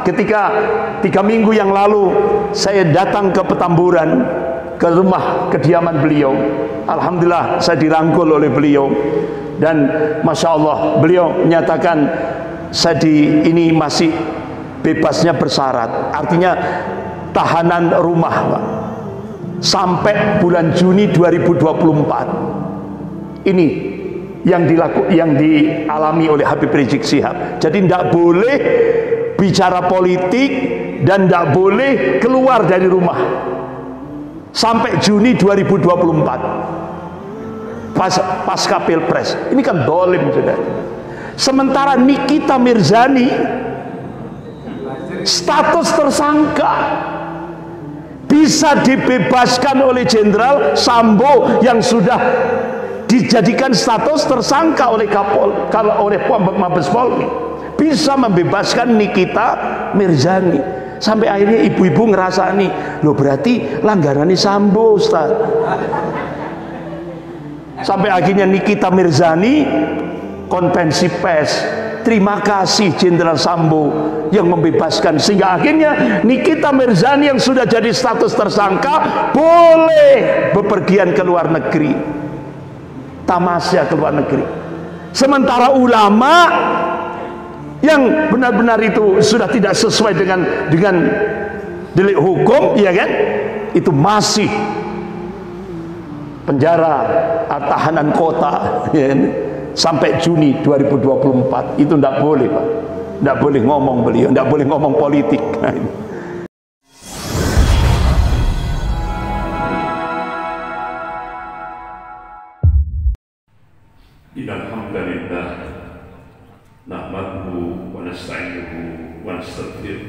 ketika 3 minggu yang lalu saya datang ke Petamburan, ke rumah kediaman beliau, alhamdulillah saya dirangkul oleh beliau, dan masya Allah beliau menyatakan saya ini masih bebasnya bersyarat, artinya tahanan rumah, Pak, sampai bulan Juni 2024. Ini yang dialami oleh Habib Rizik Syihab. Jadi tidak boleh bicara politik dan tidak boleh keluar dari rumah sampai Juni 2024, pasca Pilpres. Ini kan dolim, sudah. Sementara Nikita Mirzani status tersangka, bisa dibebaskan oleh Jenderal Sambo yang sudah dijadikan status tersangka oleh Mabes Polri, bisa membebaskan Nikita Mirzani. Sampai akhirnya ibu-ibu ngerasa nih, loh berarti langgarannya Sambo, Ustaz. Sampai akhirnya Nikita Mirzani konvensi pers, terima kasih Jenderal Sambo yang membebaskan, sehingga akhirnya Nikita Mirzani yang sudah jadi status tersangka boleh bepergian ke luar negeri, tamasya ke luar negeri. Sementara ulama yang benar-benar itu sudah tidak sesuai dengan delik hukum, ya kan, itu masih penjara, tahanan kota, ya kan? Sampai Juni 2024. Itu tidak boleh, Pak. Tidak boleh ngomong beliau, tidak boleh ngomong politik. Alhamdulillah, nahmaduhu wa nasta'inuhu wa nastaghfiruh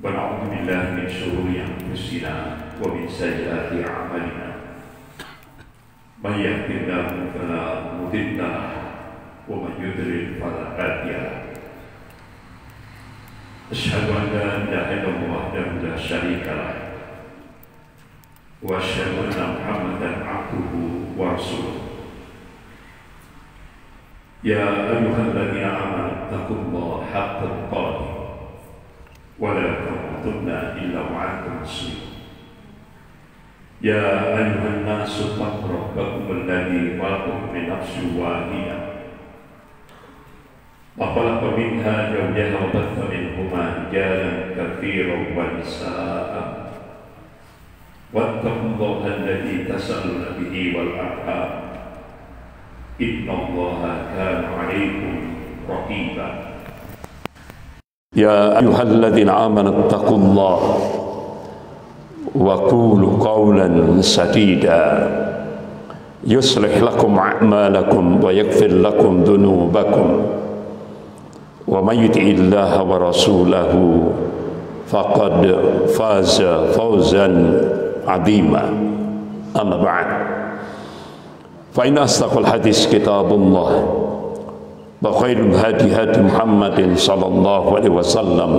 wa na'udzu billahi min shururi anfusina wa min sayyiati a'malina. Man yahdihillahu fala mudilla lahu wa man yudlil fala hadiya lahu. Asyhadu an la ilaha illallah wahdahu la syarika lahu wa asyhadu anna Muhammadan abduhu wa rasuluh. Ya ayyuhalladzina amanu taqullaha haqqa tuqatih wa la tamutunna illa wa antum muslimun. Ya ayyuhan nasu taqu rabbakum alladzi khalaqakum min nafsin wahidah wa khalaqa minha zawjaha wa batha minhuma rijalan katsiran wa nisaa'a wattaqullaha alladzi tasaaluna bihi wal arham innallaha kana 'alaykum raqiba. Ya ayyuhalladzina amanu taqullaha wa qulu qawlan sadida yuslih lakum a'malakum wa yaghfir lakum dhunubakum wa may yuti'illaha wa rasulahu faqad faza fawzan 'azima. Amma ba'd, fa inna asdaqal hadis kitabullah wa khairul hadi hadi Muhammadin sallallahu alaihi wasallam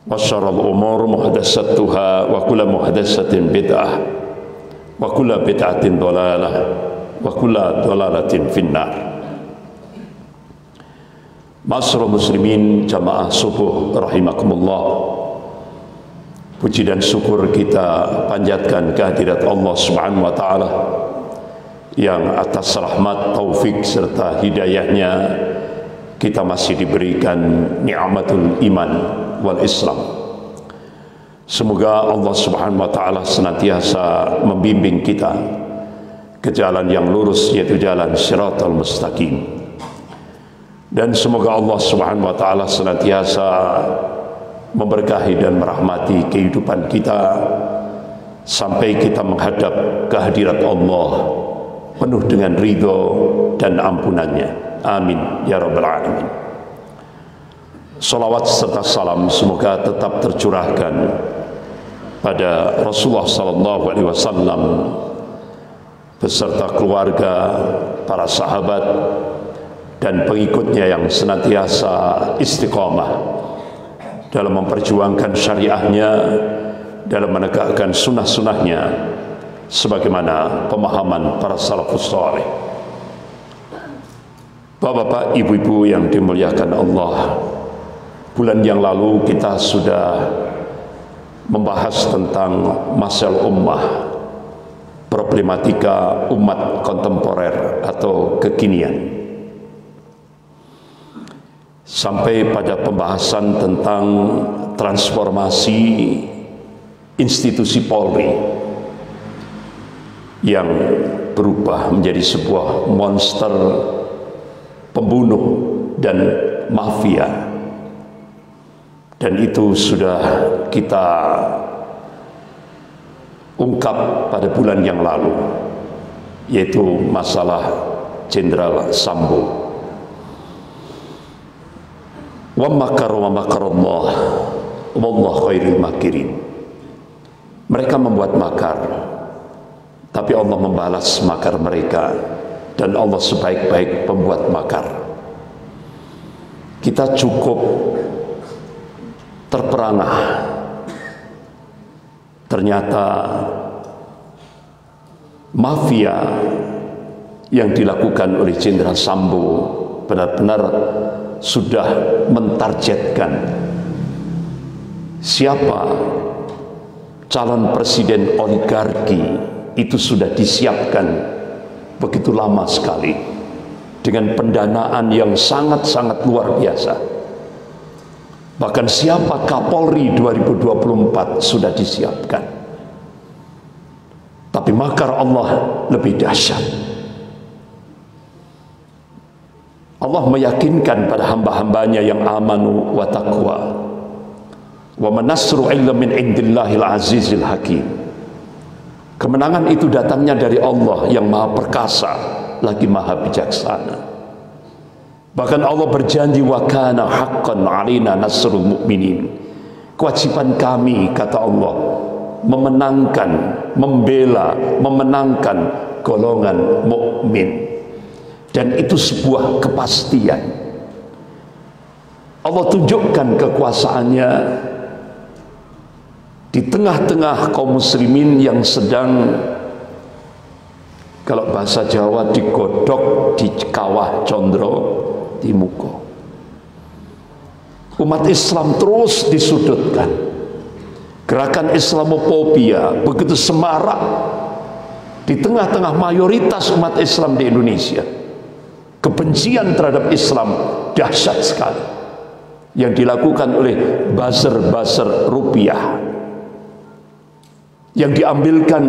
wa syarrul umur muhdatsatuha wa kullu muhdatsatin bid'ah wa kullu bid'atin dhalalah wa kullu dhalalatin finnar. Ma'asyiral muslimin jamaah subuh rahimakumullah, puji dan syukur kita panjatkan kehadirat Allah Subhanahu wa taala yang atas rahmat, taufik serta hidayahnya kita masih diberikan nikmatul iman wal Islam. Semoga Allah Subhanahu wa taala senantiasa membimbing kita ke jalan yang lurus, yaitu jalan Shiratal Mustaqim. Dan semoga Allah Subhanahu wa taala senantiasa memberkahi dan merahmati kehidupan kita sampai kita menghadap kehadirat Allah penuh dengan ridho dan ampunannya. Amin ya rabbal alamin. Salawat serta salam semoga tetap tercurahkan pada Rasulullah sallallahu alaihi wasallam beserta keluarga, para sahabat dan pengikutnya yang senantiasa istiqamah dalam memperjuangkan syariahnya, dalam menegakkan sunnah-sunnahnya sebagaimana pemahaman para salafus saleh. Bapak-bapak, ibu-ibu yang dimuliakan Allah, Bulan yang lalu kita sudah membahas tentang masalah ummah, problematika umat kontemporer atau kekinian, sampai pada pembahasan tentang transformasi institusi Polri yang berubah menjadi sebuah monster pembunuh dan mafia. Dan itu sudah kita ungkap pada bulan yang lalu, yaitu masalah Jenderal Sambo. Wa makaru wa makarallah wallahu khairul makirin. Mereka membuat makar, tapi Allah membalas makar mereka, dan Allah sebaik-baik pembuat makar. Kita cukup terperangah. Ternyata mafia yang dilakukan oleh Jenderal Sambo benar-benar sudah mentargetkan siapa calon presiden oligarki. Itu sudah disiapkan begitu lama sekali dengan pendanaan yang sangat-sangat luar biasa. Bahkan siapa Kapolri 2024 sudah disiapkan. Tapi makar Allah lebih dahsyat. Allah meyakinkan pada hamba-hambanya yang amanu wa taqwa, wa manasru illa min indillahil azizil hakim. Kemenangan itu datangnya dari Allah yang maha perkasa lagi maha bijaksana. Bahkan Allah berjanji, wa kana haqqan 'alaina nasrul mu'minin. Kewajiban kami, kata Allah, memenangkan, membela, memenangkan golongan mukmin. Dan itu sebuah kepastian. Allah tunjukkan kekuasaannya di tengah-tengah kaum muslimin yang sedang, kalau bahasa Jawa, digodok di kawah condro di muka. Umat Islam terus disudutkan. Gerakan Islamofobia begitu semarak di tengah-tengah mayoritas umat Islam di Indonesia. Kebencian terhadap Islam dahsyat sekali yang dilakukan oleh buzzer-buzzer rupiah yang diambilkan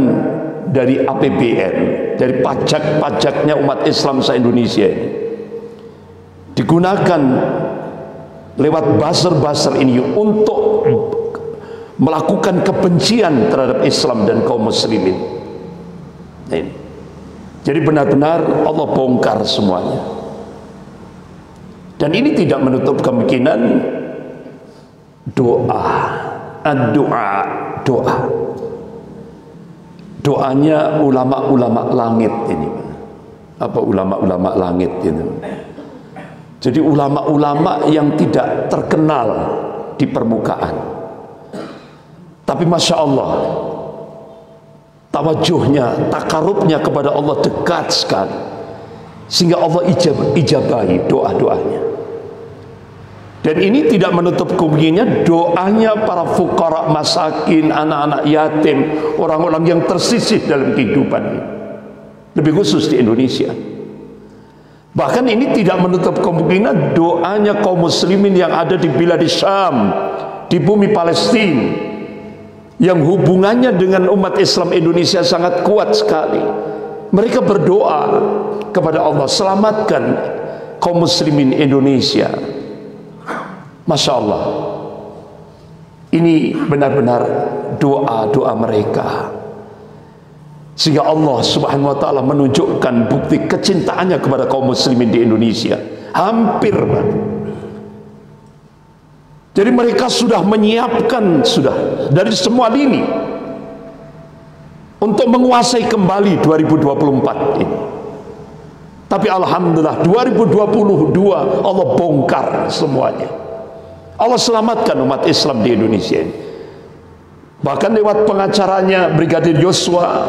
dari APBN, dari pajak-pajaknya umat Islam se-Indonesia ini, digunakan lewat buzzer-buzzer ini untuk melakukan kebencian terhadap Islam dan kaum muslimin. Ini. Jadi benar-benar Allah bongkar semuanya. Dan ini tidak menutup kemungkinan doa. Doanya ulama-ulama langit ini. Apa ulama-ulama langit itu? Jadi ulama-ulama yang tidak terkenal di permukaan, tapi Masya Allah, tawajuhnya, takarubnya kepada Allah dekat sekali, sehingga Allah ijabahi doa-doanya. Dan ini tidak menutup kemungkinan doanya para fuqara, masakin, anak-anak yatim, orang-orang yang tersisih dalam kehidupan ini, lebih khusus di Indonesia. Bahkan ini tidak menutup kemungkinan doanya kaum muslimin yang ada di Bilad Syam, di bumi Palestina, yang hubungannya dengan umat Islam Indonesia sangat kuat sekali. Mereka berdoa kepada Allah, selamatkan kaum muslimin Indonesia. Masya Allah, ini benar-benar doa-doa mereka, sehingga Allah Subhanahu wa ta'ala menunjukkan bukti kecintaannya kepada kaum muslimin di Indonesia. Hampir. Jadi mereka sudah menyiapkan dari semua lini untuk menguasai kembali 2024 ini. Tapi alhamdulillah 2022 Allah bongkar semuanya. Allah selamatkan umat Islam di Indonesia ini. Bahkan lewat pengacaranya Brigadir Yosua,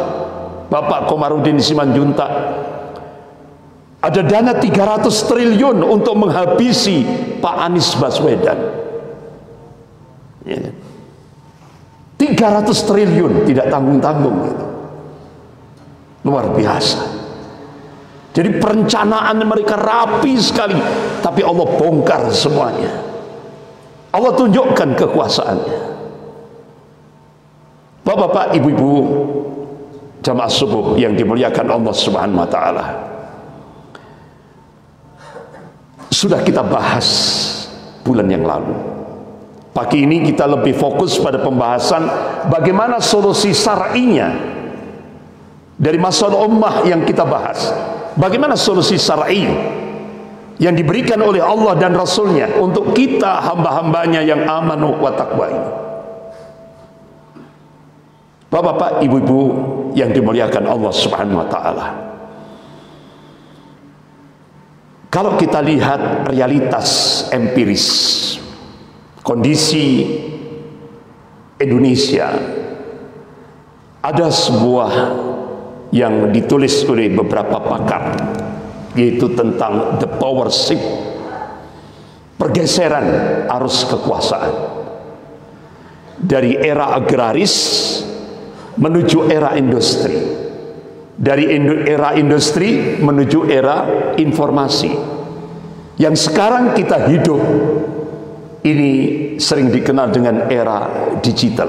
Bapak Komarudin Simanjuntak, ada dana 300 triliun untuk menghabisi Pak Anies Baswedan. Ya kan? 300 triliun tidak tanggung-tanggung gitu. Luar biasa. Jadi perencanaan mereka rapi sekali, tapi Allah bongkar semuanya. Allah tunjukkan kekuasaannya. Bapak-bapak, ibu-ibu, jamaah subuh yang dimuliakan Allah Subhanahu wa taala. Sudah kita bahas bulan yang lalu. Pagi ini kita lebih fokus pada pembahasan bagaimana solusi syar'inya dari masalah ummah yang kita bahas. Bagaimana solusi syar'i yang diberikan oleh Allah dan Rasulnya untuk kita hamba-hambanya yang amanu wa taqwa ini. Bapak-bapak, ibu-ibu yang dimuliakan Allah Subhanahu wa taala. Kalau kita lihat realitas empiris kondisi Indonesia, ada sebuah yang ditulis oleh beberapa pakar, yaitu tentang the power shift, pergeseran arus kekuasaan dari era agraris menuju era industri, dari era industri menuju era informasi. Yang sekarang kita hidup ini sering dikenal dengan era digital,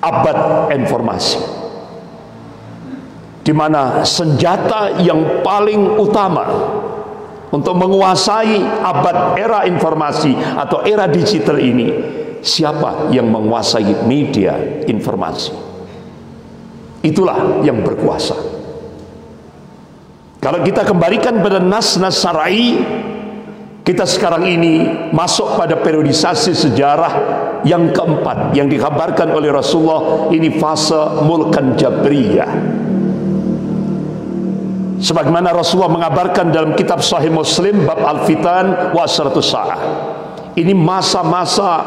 abad informasi, di mana senjata yang paling utama untuk menguasai abad era informasi atau era digital ini, siapa yang menguasai media informasi? Itulah yang berkuasa. Kalau kita kembalikan pada nas-nas syar'i, kita sekarang ini masuk pada periodisasi sejarah yang keempat yang dikabarkan oleh Rasulullah. Ini fase mulkan jabriyah. Sebagaimana Rasulullah mengabarkan dalam kitab Sahih Muslim bab Al-Fitan wa Asratus Sa'ah. Ini masa-masa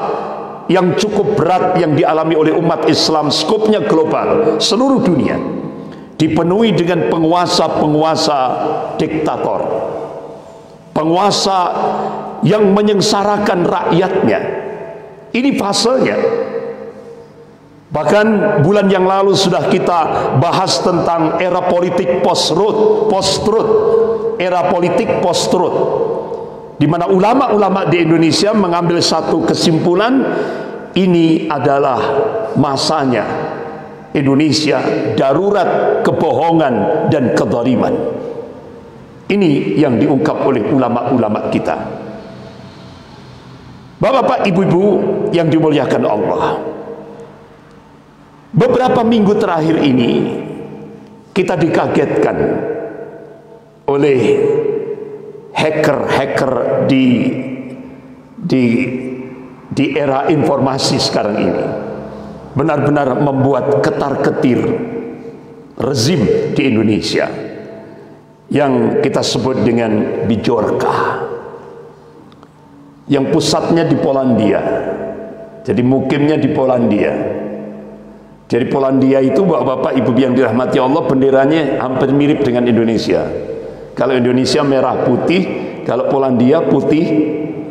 yang cukup berat yang dialami oleh umat Islam, skopnya global, seluruh dunia, dipenuhi dengan penguasa-penguasa diktator, penguasa yang menyengsarakan rakyatnya. Ini fasenya. Bahkan bulan yang lalu sudah kita bahas tentang era politik post-truth, era politik post-truth, di mana ulama-ulama di Indonesia mengambil satu kesimpulan, ini adalah masanya Indonesia darurat kebohongan dan kezaliman. Ini yang diungkap oleh ulama-ulama kita. Bapak-bapak, ibu-ibu yang dimuliakan Allah, beberapa minggu terakhir ini kita dikagetkan oleh hacker-hacker di era informasi sekarang ini. Benar-benar membuat ketar-ketir rezim di Indonesia yang kita sebut dengan Bijorka, yang pusatnya di Polandia, jadi mukimnya di Polandia. Jadi Polandia itu, bapak-bapak, ibu yang dirahmati Allah, benderanya hampir mirip dengan Indonesia. Kalau Indonesia merah putih, kalau Polandia putih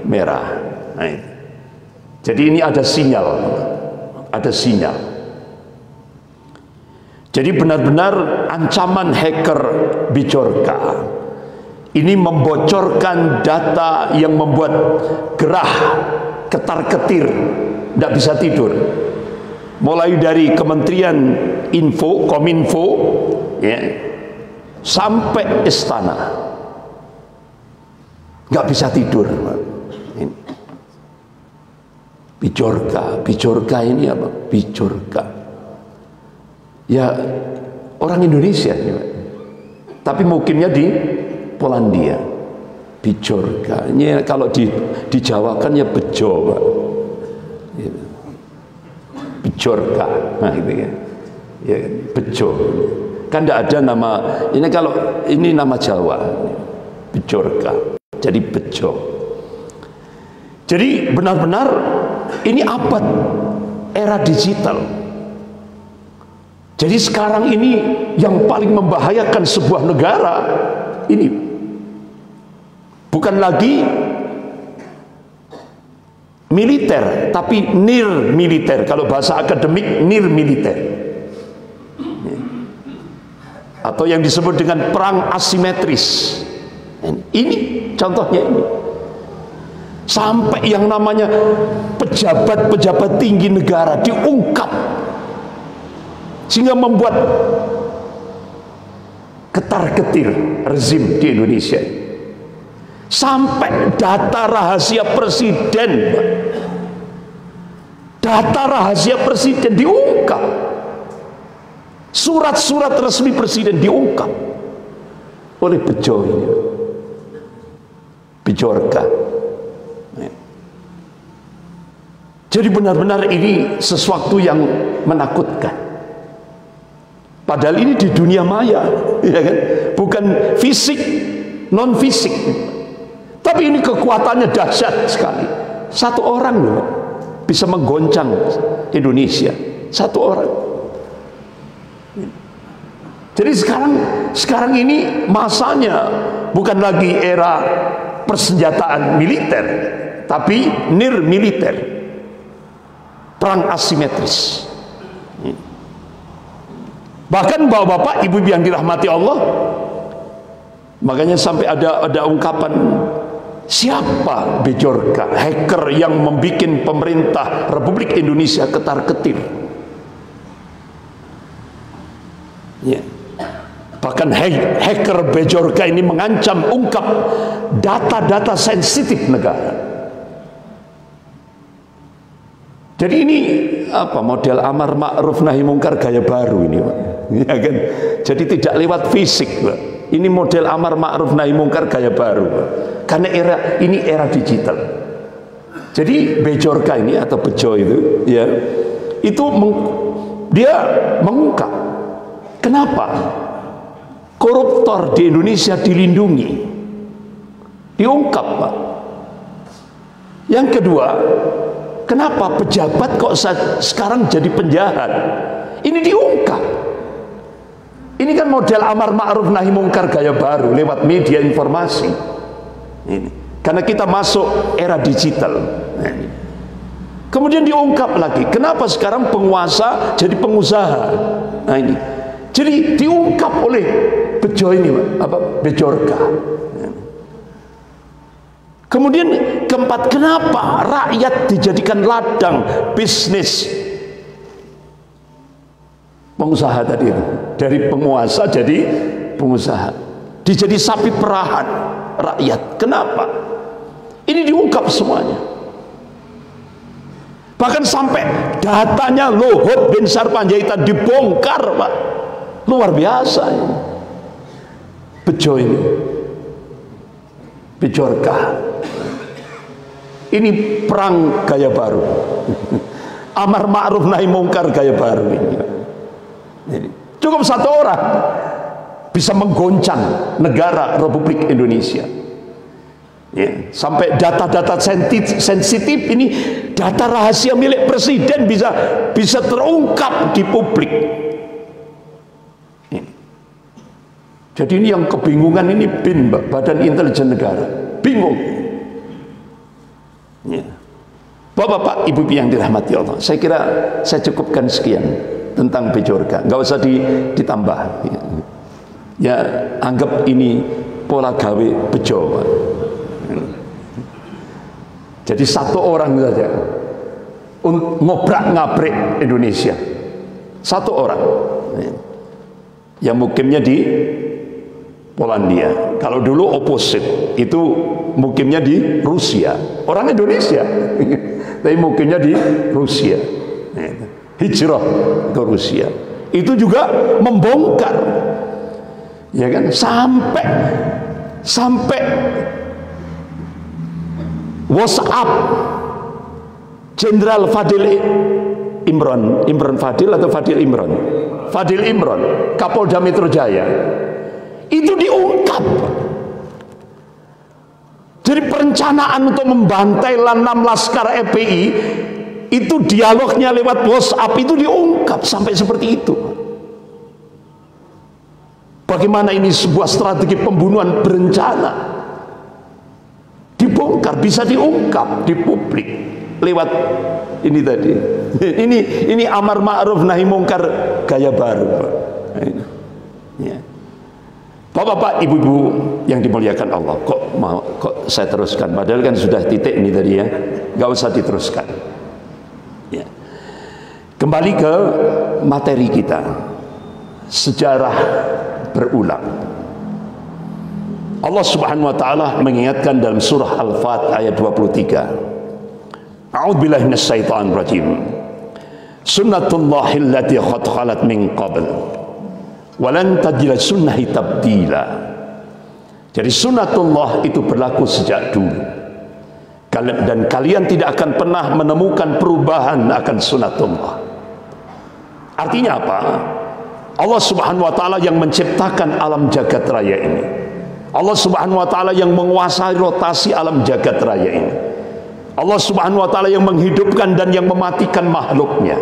merah. Nah, jadi ini ada sinyal, ada sinyal. Jadi benar-benar ancaman hacker Bijorka ini membocorkan data yang membuat gerah, ketar-ketir, tidak bisa tidur. Mulai dari Kementerian Kominfo, ya, sampai istana, nggak bisa tidur. Bijorka ini apa? Bijorka, ya orang Indonesia, ya, tapi mukimnya di Polandia. Bijorka, ini kalau dijawakan ya bejo, Pak. Bijorka, nah gitu kan, ya bejo, kan tidak ada nama ini, kalau ini nama Jawa, Bijorka, jadi bejo. Jadi benar-benar ini abad era digital. Jadi sekarang ini yang paling membahayakan sebuah negara ini bukan lagi militer, tapi near militer. Kalau bahasa akademik, near militer, atau yang disebut dengan perang asimetris. Ini contohnya ini. Sampai yang namanya pejabat-pejabat tinggi negara diungkap, sehingga membuat ketar-ketir rezim di Indonesia. Sampai data rahasia presiden, data rahasia presiden diungkap, surat-surat resmi presiden diungkap oleh Bejo ini, Bejorka. Jadi benar-benar ini sesuatu yang menakutkan. Padahal ini di dunia maya, ya kan? Bukan fisik, non fisik. Tapi ini kekuatannya dahsyat sekali. Satu orang loh bisa menggoncang Indonesia. Satu orang. Jadi sekarang ini masanya bukan lagi era persenjataan militer, tapi near militer. Perang asimetris. Bahkan bapak-bapak, ibu yang dirahmati Allah, makanya sampai ada ungkapan, siapa Bejorka, hacker yang membuat pemerintah Republik Indonesia ketar-ketir. Ya. Bahkan hacker Bejorka ini mengancam ungkap data-data sensitif negara. Jadi ini apa, model amar ma'ruf nahi mungkar gaya baru ini, Pak. Ya kan? Jadi tidak lewat fisik, Pak. Ini model amar ma'ruf nahi mungkar gaya baru, Pak. Karena ini era digital. Jadi Bejorka ini atau Bejo itu, ya, itu dia mengungkap kenapa koruptor di Indonesia dilindungi, diungkap, Pak. Yang kedua, kenapa pejabat kok sekarang jadi penjahat? Ini diungkap. Ini kan model amar ma'ruf nahi mungkar gaya baru lewat media informasi. Ini. Karena kita masuk era digital. Kemudian diungkap lagi, kenapa sekarang penguasa jadi pengusaha? Nah ini. Jadi diungkap oleh Bejo ini, Bejorka. Kemudian keempat, kenapa rakyat dijadikan ladang bisnis pengusaha tadi itu? Dari penguasa jadi pengusaha, dijadi sapi perahan rakyat. Kenapa? Ini diungkap semuanya. Bahkan sampai datanya Luhut bin Sarpanjaitan dibongkar, Pak. Luar biasa ini. Bejo ini, Bejorka. Ini perang gaya baru. Amar ma'ruf nahi mungkar gaya baru ini. Jadi, cukup satu orang bisa menggoncang negara Republik Indonesia. Ya, sampai data-data sensitif ini, data rahasia milik presiden bisa terungkap di publik. Ini. Jadi ini yang kebingungan ini BIN, Badan Intelijen Negara, bingung. Ya. Bapak-bapak, ibu yang dirahmati Allah, saya kira saya cukupkan sekian tentang Bejorka, nggak usah ditambah. Ya, anggap ini pola gawe Bejo. Jadi satu orang saja ngobrak-ngabrik Indonesia, satu orang yang mukimnya di Polandia. Kalau dulu opposite, itu mukimnya di Rusia, orang Indonesia tapi mukimnya di Rusia, hijrah ke Rusia. Itu juga membongkar, ya kan, sampai WhatsApp Jenderal Fadil Imron Fadil atau Fadil Imron? Fadil Imron, Kapolda Metro Jaya, itu diungkap. Jadi perencanaan untuk membantai 6 laskar FPI itu dialognya lewat WhatsApp itu diungkap sampai seperti itu. Bagaimana ini sebuah strategi pembunuhan berencana dibongkar, bisa diungkap di publik. lewat ini tadi. Ini amar ma'ruf nahi mungkar gaya baru, Pak. Ya. Bapak-bapak, ibu-ibu yang dimuliakan Allah, kok saya teruskan? Padahal kan sudah titik ini tadi ya, nggak usah diteruskan. Ya. Kembali ke materi kita, sejarah berulang. Allah Subhanahu wa taala mengingatkan dalam surah Al-Fat ayat 23. A'udzubillahi minasyaitonir rajim. Sunnatullahi allati qad khalat min qabl. Walan tajida sunnahi tabdila. Jadi sunnatullah itu berlaku sejak dulu. Dan kalian tidak akan pernah menemukan perubahan akan sunnatullah. Artinya apa? Allah Subhanahu wa taala yang menciptakan alam jagat raya ini. Allah Subhanahu wa taala yang menguasai rotasi alam jagat raya ini. Allah Subhanahu wa taala yang menghidupkan dan yang mematikan makhluknya.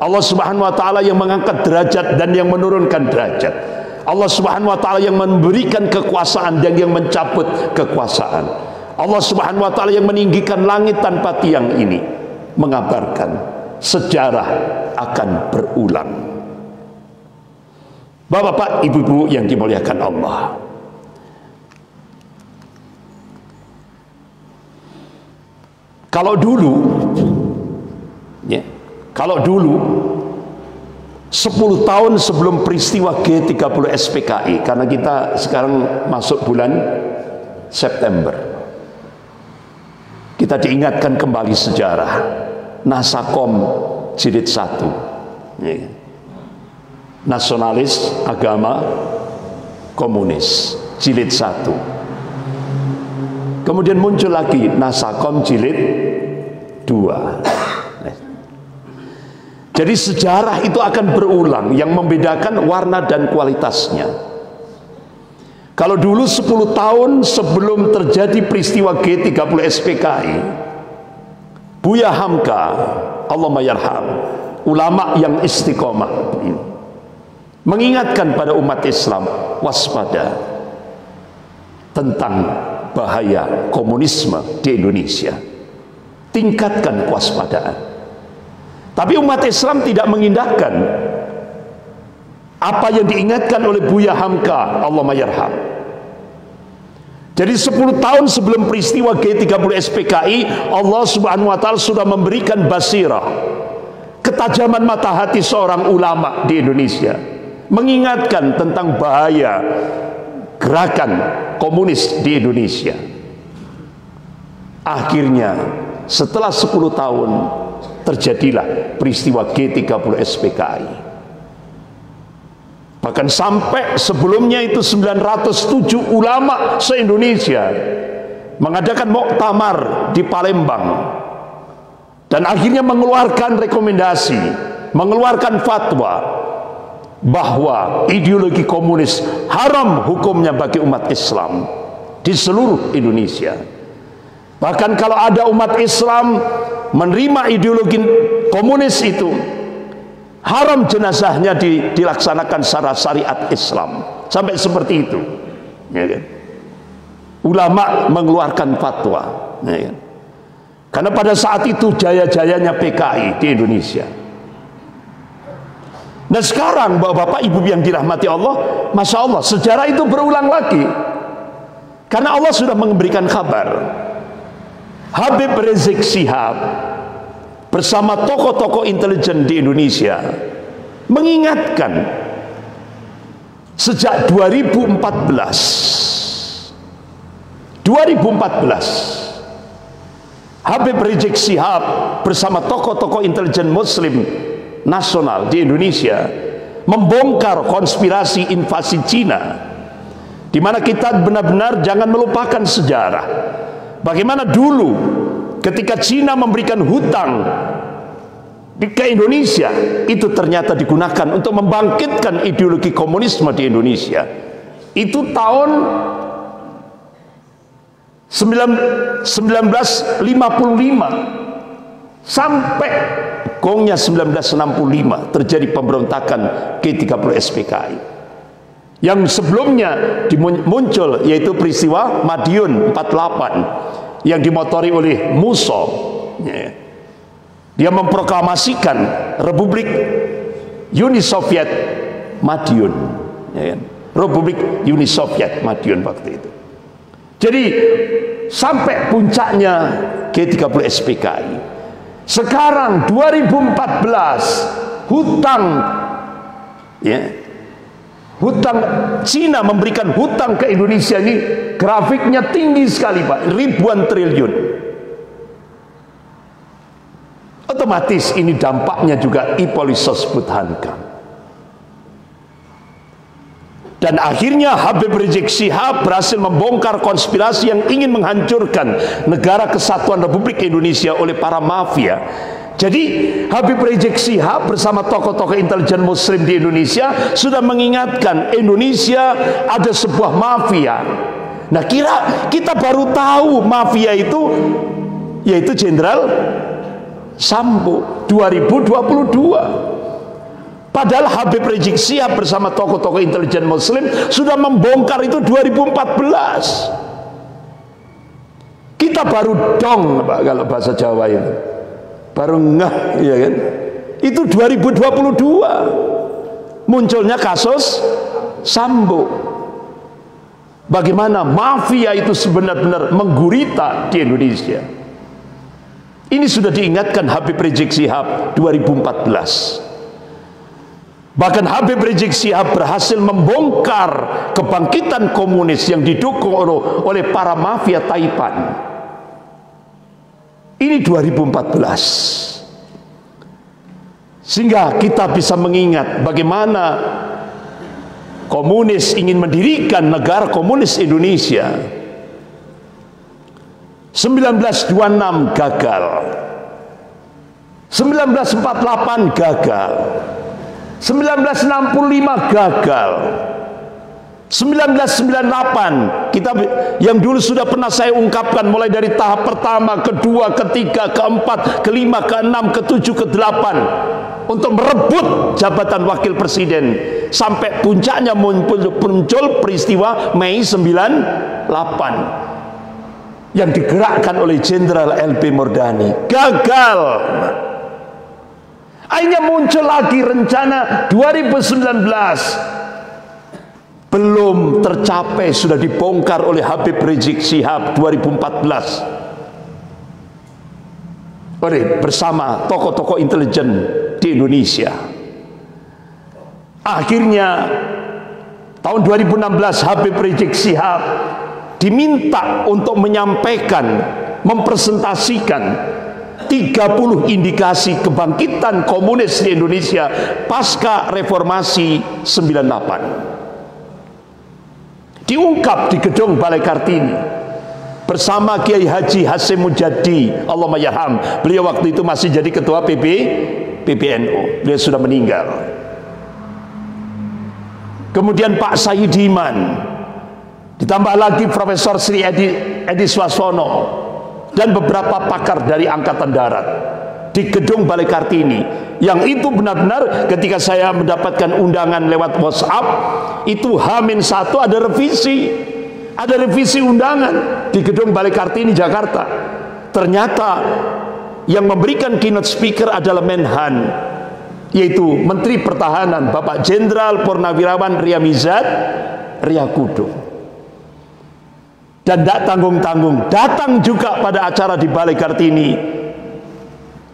Allah Subhanahu wa taala yang mengangkat derajat dan yang menurunkan derajat. Allah Subhanahu wa taala yang memberikan kekuasaan dan yang mencabut kekuasaan. Allah Subhanahu wa taala yang meninggikan langit tanpa tiang ini mengabarkan sejarah akan berulang. Bapak-bapak, ibu-ibu yang dimuliakan Allah. Kalau dulu ya, kalau dulu 10 tahun sebelum peristiwa G30 SPKI, karena kita sekarang masuk bulan September, kita diingatkan kembali sejarah Nasakom jilid 1 ya. Nasionalis agama komunis jilid 1. Kemudian muncul lagi Nasakom jilid 2. Jadi sejarah itu akan berulang, yang membedakan warna dan kualitasnya. Kalau dulu 10 tahun sebelum terjadi peristiwa G30 SPKI, Buya Hamka, Allahumma yarham, ulama yang istiqomah, mengingatkan pada umat Islam waspada tentang bahaya komunisme di Indonesia. Tingkatkan kewaspadaan. Tapi umat Islam tidak mengindahkan apa yang diingatkan oleh Buya Hamka, Allahumma yarham. Jadi 10 tahun sebelum peristiwa G30 SPKI, Allah Subhanahu wa taala sudah memberikan basirah, ketajaman mata hati seorang ulama di Indonesia, mengingatkan tentang bahaya gerakan komunis di Indonesia. Akhirnya setelah 10 tahun terjadilah peristiwa G30 SPKI. Bahkan sampai sebelumnya itu 907 ulama se-Indonesia mengadakan muktamar di Palembang dan akhirnya mengeluarkan rekomendasi, mengeluarkan fatwa bahwa ideologi komunis haram hukumnya bagi umat Islam di seluruh Indonesia. Bahkan kalau ada umat Islam menerima ideologi komunis itu, haram jenazahnya dilaksanakan secara syariat Islam. Sampai seperti itu ya kan? Ulama mengeluarkan fatwa ya kan? Karena pada saat itu jaya-jayanya PKI di Indonesia. Nah sekarang bapak-bapak ibu yang dirahmati Allah, Masya Allah, sejarah itu berulang lagi. Karena Allah sudah memberikan kabar. Habib Rizik Syihab bersama tokoh-tokoh intelijen di Indonesia mengingatkan sejak 2014 Habib Rizik Syihab bersama tokoh-tokoh intelijen muslim nasional di Indonesia membongkar konspirasi invasi Cina, di mana kita benar-benar jangan melupakan sejarah. Bagaimana dulu ketika Cina memberikan hutang ke Indonesia, itu ternyata digunakan untuk membangkitkan ideologi komunisme di Indonesia. Itu tahun 1955 sampai gongnya 1965 terjadi pemberontakan G30 SPKI. Yang sebelumnya muncul yaitu peristiwa Madiun 48 yang dimotori oleh Musso ya. Dia memproklamasikan Republik Uni Soviet Madiun, ya kan? Republik Uni Soviet Madiun waktu itu. Jadi sampai puncaknya G30 SPKI. Sekarang 2014 hutang, ya, hutang Cina memberikan hutang ke Indonesia ini grafiknya tinggi sekali Pak, ribuan triliun. Otomatis ini dampaknya juga Ipolisos Budhankam. Dan akhirnya Habib Rizik Syihab berhasil membongkar konspirasi yang ingin menghancurkan negara kesatuan Republik Indonesia oleh para mafia. Jadi Habib Rizik Syihab bersama tokoh-tokoh intelijen muslim di Indonesia sudah mengingatkan Indonesia ada sebuah mafia. Nah, kita baru tahu mafia itu yaitu Jenderal Sambo 2022. Padahal Habib Rizik Syihab bersama tokoh-tokoh intelijen muslim sudah membongkar itu 2014. Kita baru dong Pak, kalau bahasa Jawa itu. Baru ngeh, ya kan? Itu 2022. Munculnya kasus Sambo. Bagaimana mafia itu sebenarnya menggurita di Indonesia. Ini sudah diingatkan Habib Rizik Syihab 2014. Bahkan Habib Rizik Syihab berhasil membongkar kebangkitan komunis yang didukung oleh para mafia Taipan. Ini 2014. Sehingga kita bisa mengingat bagaimana komunis ingin mendirikan negara komunis Indonesia. 1926 gagal. 1948 gagal. 1965 gagal. 1998 kita yang dulu sudah pernah saya ungkapkan, mulai dari tahap pertama, kedua, ketiga, keempat, kelima, keenam, ketujuh, kedelapan, untuk merebut jabatan wakil presiden, sampai puncaknya muncul peristiwa Mei 98 yang digerakkan oleh Jenderal LP Murdani. Gagal. Akhirnya muncul lagi rencana 2019, belum tercapai, sudah dibongkar oleh Habib Rizik Syihab 2014 bersama tokoh-tokoh intelijen di Indonesia. Akhirnya tahun 2016 Habib Rizik Syihab diminta untuk menyampaikan, mempresentasikan 30 indikasi kebangkitan komunis di Indonesia pasca reformasi 98. Diungkap di gedung Balai Kartini bersama Kiai Haji Hasyim Mujadi, Allahumma yarham. Beliau waktu itu masih jadi ketua PBNU. Beliau sudah meninggal. Kemudian Pak Said Iman, ditambah lagi Profesor Sri Edi Swaswono dan beberapa pakar dari Angkatan Darat di gedung Balai Kartini. Yang itu benar-benar ketika saya mendapatkan undangan lewat WhatsApp, itu H-1 ada revisi undangan di gedung Balai Kartini Jakarta. Ternyata yang memberikan keynote speaker adalah Menhan, yaitu Menteri Pertahanan Bapak Jenderal Purnawirawan Riyamizat Riyakudu. Dan tidak tanggung-tanggung datang juga pada acara di Balai Kartini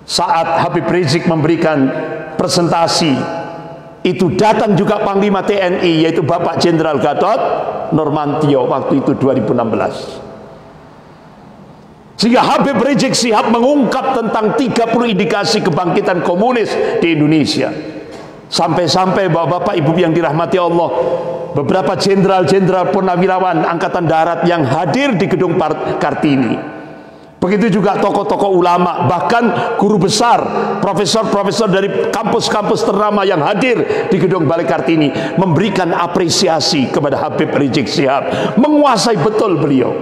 saat Habib Rizik memberikan presentasi. Itu datang juga Panglima TNI, yaitu Bapak Jenderal Gatot Nurmantio waktu itu 2016. Sehingga Habib Rizik Syihab mengungkap tentang 30 indikasi kebangkitan komunis di Indonesia. Sampai-sampai bapak-bapak, ibu yang dirahmati Allah, beberapa jenderal-jenderal purnawirawan Angkatan Darat yang hadir di gedung Kartini, begitu juga tokoh-tokoh ulama, bahkan guru besar, profesor-profesor dari kampus-kampus ternama yang hadir di gedung Balai Kartini, memberikan apresiasi kepada Habib Rizik Syihab. Menguasai betul beliau,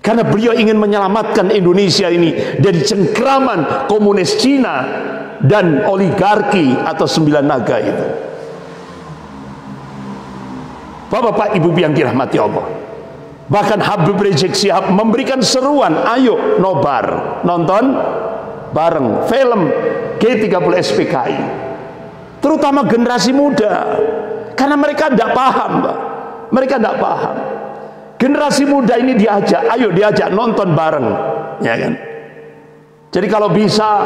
karena beliau ingin menyelamatkan Indonesia ini dari cengkraman komunis Cina dan oligarki atau 9 naga itu. Bapak-bapak, ibu yang dirahmati Allah, bahkan Habib Rizik Syihab memberikan seruan, ayo nobar, nonton bareng film G30 SPKI, terutama generasi muda, karena mereka tidak paham, Pak. Mereka tidak paham. Generasi muda ini diajak, ayo diajak nonton bareng, ya kan? Jadi kalau bisa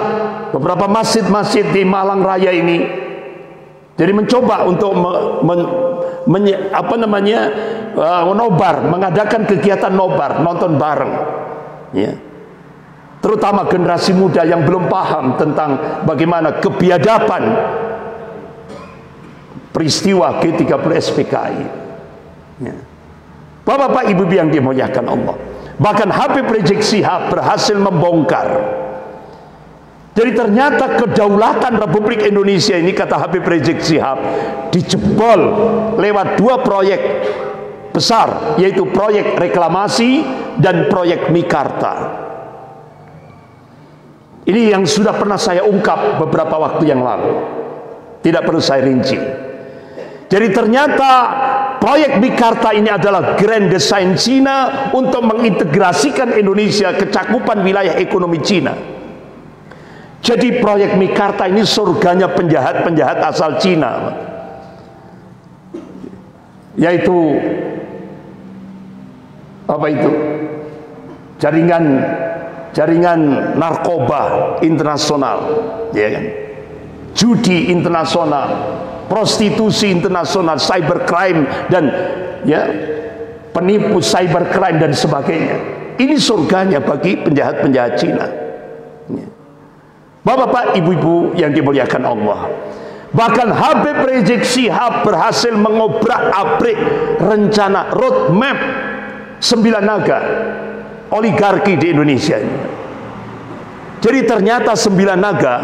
beberapa masjid-masjid di Malang Raya ini, jadi mencoba untuk nobar, mengadakan kegiatan nobar, nonton bareng, ya. Terutama generasi muda yang belum paham tentang bagaimana kebiadaban peristiwa G30 SPKI, ya. Bapak-bapak, ibu-ibu yang dimuliakan Allah, bahkan Habib Rizik Syihab berhasil membongkar. Jadi ternyata kedaulatan Republik Indonesia ini, kata Habib Rizik Syihab, dijebol lewat dua proyek besar, yaitu proyek reklamasi dan proyek Mikarta. Ini yang sudah pernah saya ungkap beberapa waktu yang lalu, tidak perlu saya rinci. Jadi ternyata proyek Mikarta ini adalah grand design Cina untuk mengintegrasikan Indonesia ke cakupan wilayah ekonomi Cina. Jadi proyek Mikarta ini surganya penjahat-penjahat asal Cina, yaitu apa itu? Jaringan narkoba internasional, ya kan? Judi internasional, prostitusi internasional, cybercrime, dan ya penipu cybercrime dan sebagainya. Ini surganya bagi penjahat-penjahat Cina. Bapak-bapak, ibu-ibu yang dimuliakan Allah, bahkan Habib Rizik Syihab berhasil mengobrak-abrik rencana roadmap 9 naga oligarki di Indonesia ini. Jadi ternyata 9 naga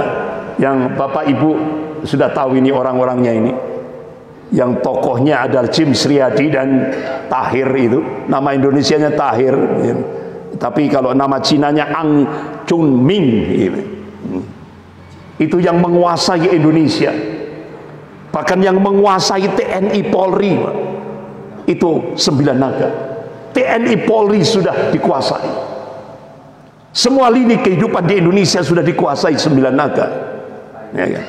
yang Bapak Ibu sudah tahu ini orang-orangnya ini, yang tokohnya adalah Jim Sriadi dan Tahir, itu nama Indonesianya Tahir, ya. Tapi kalau nama Cinanya Ang Chun Ming, gitu. Itu yang menguasai Indonesia, bahkan yang menguasai TNI Polri, Pak. Itu 9 naga. TNI Polri sudah dikuasai, semua lini kehidupan di Indonesia sudah dikuasai 9 naga, ya kan?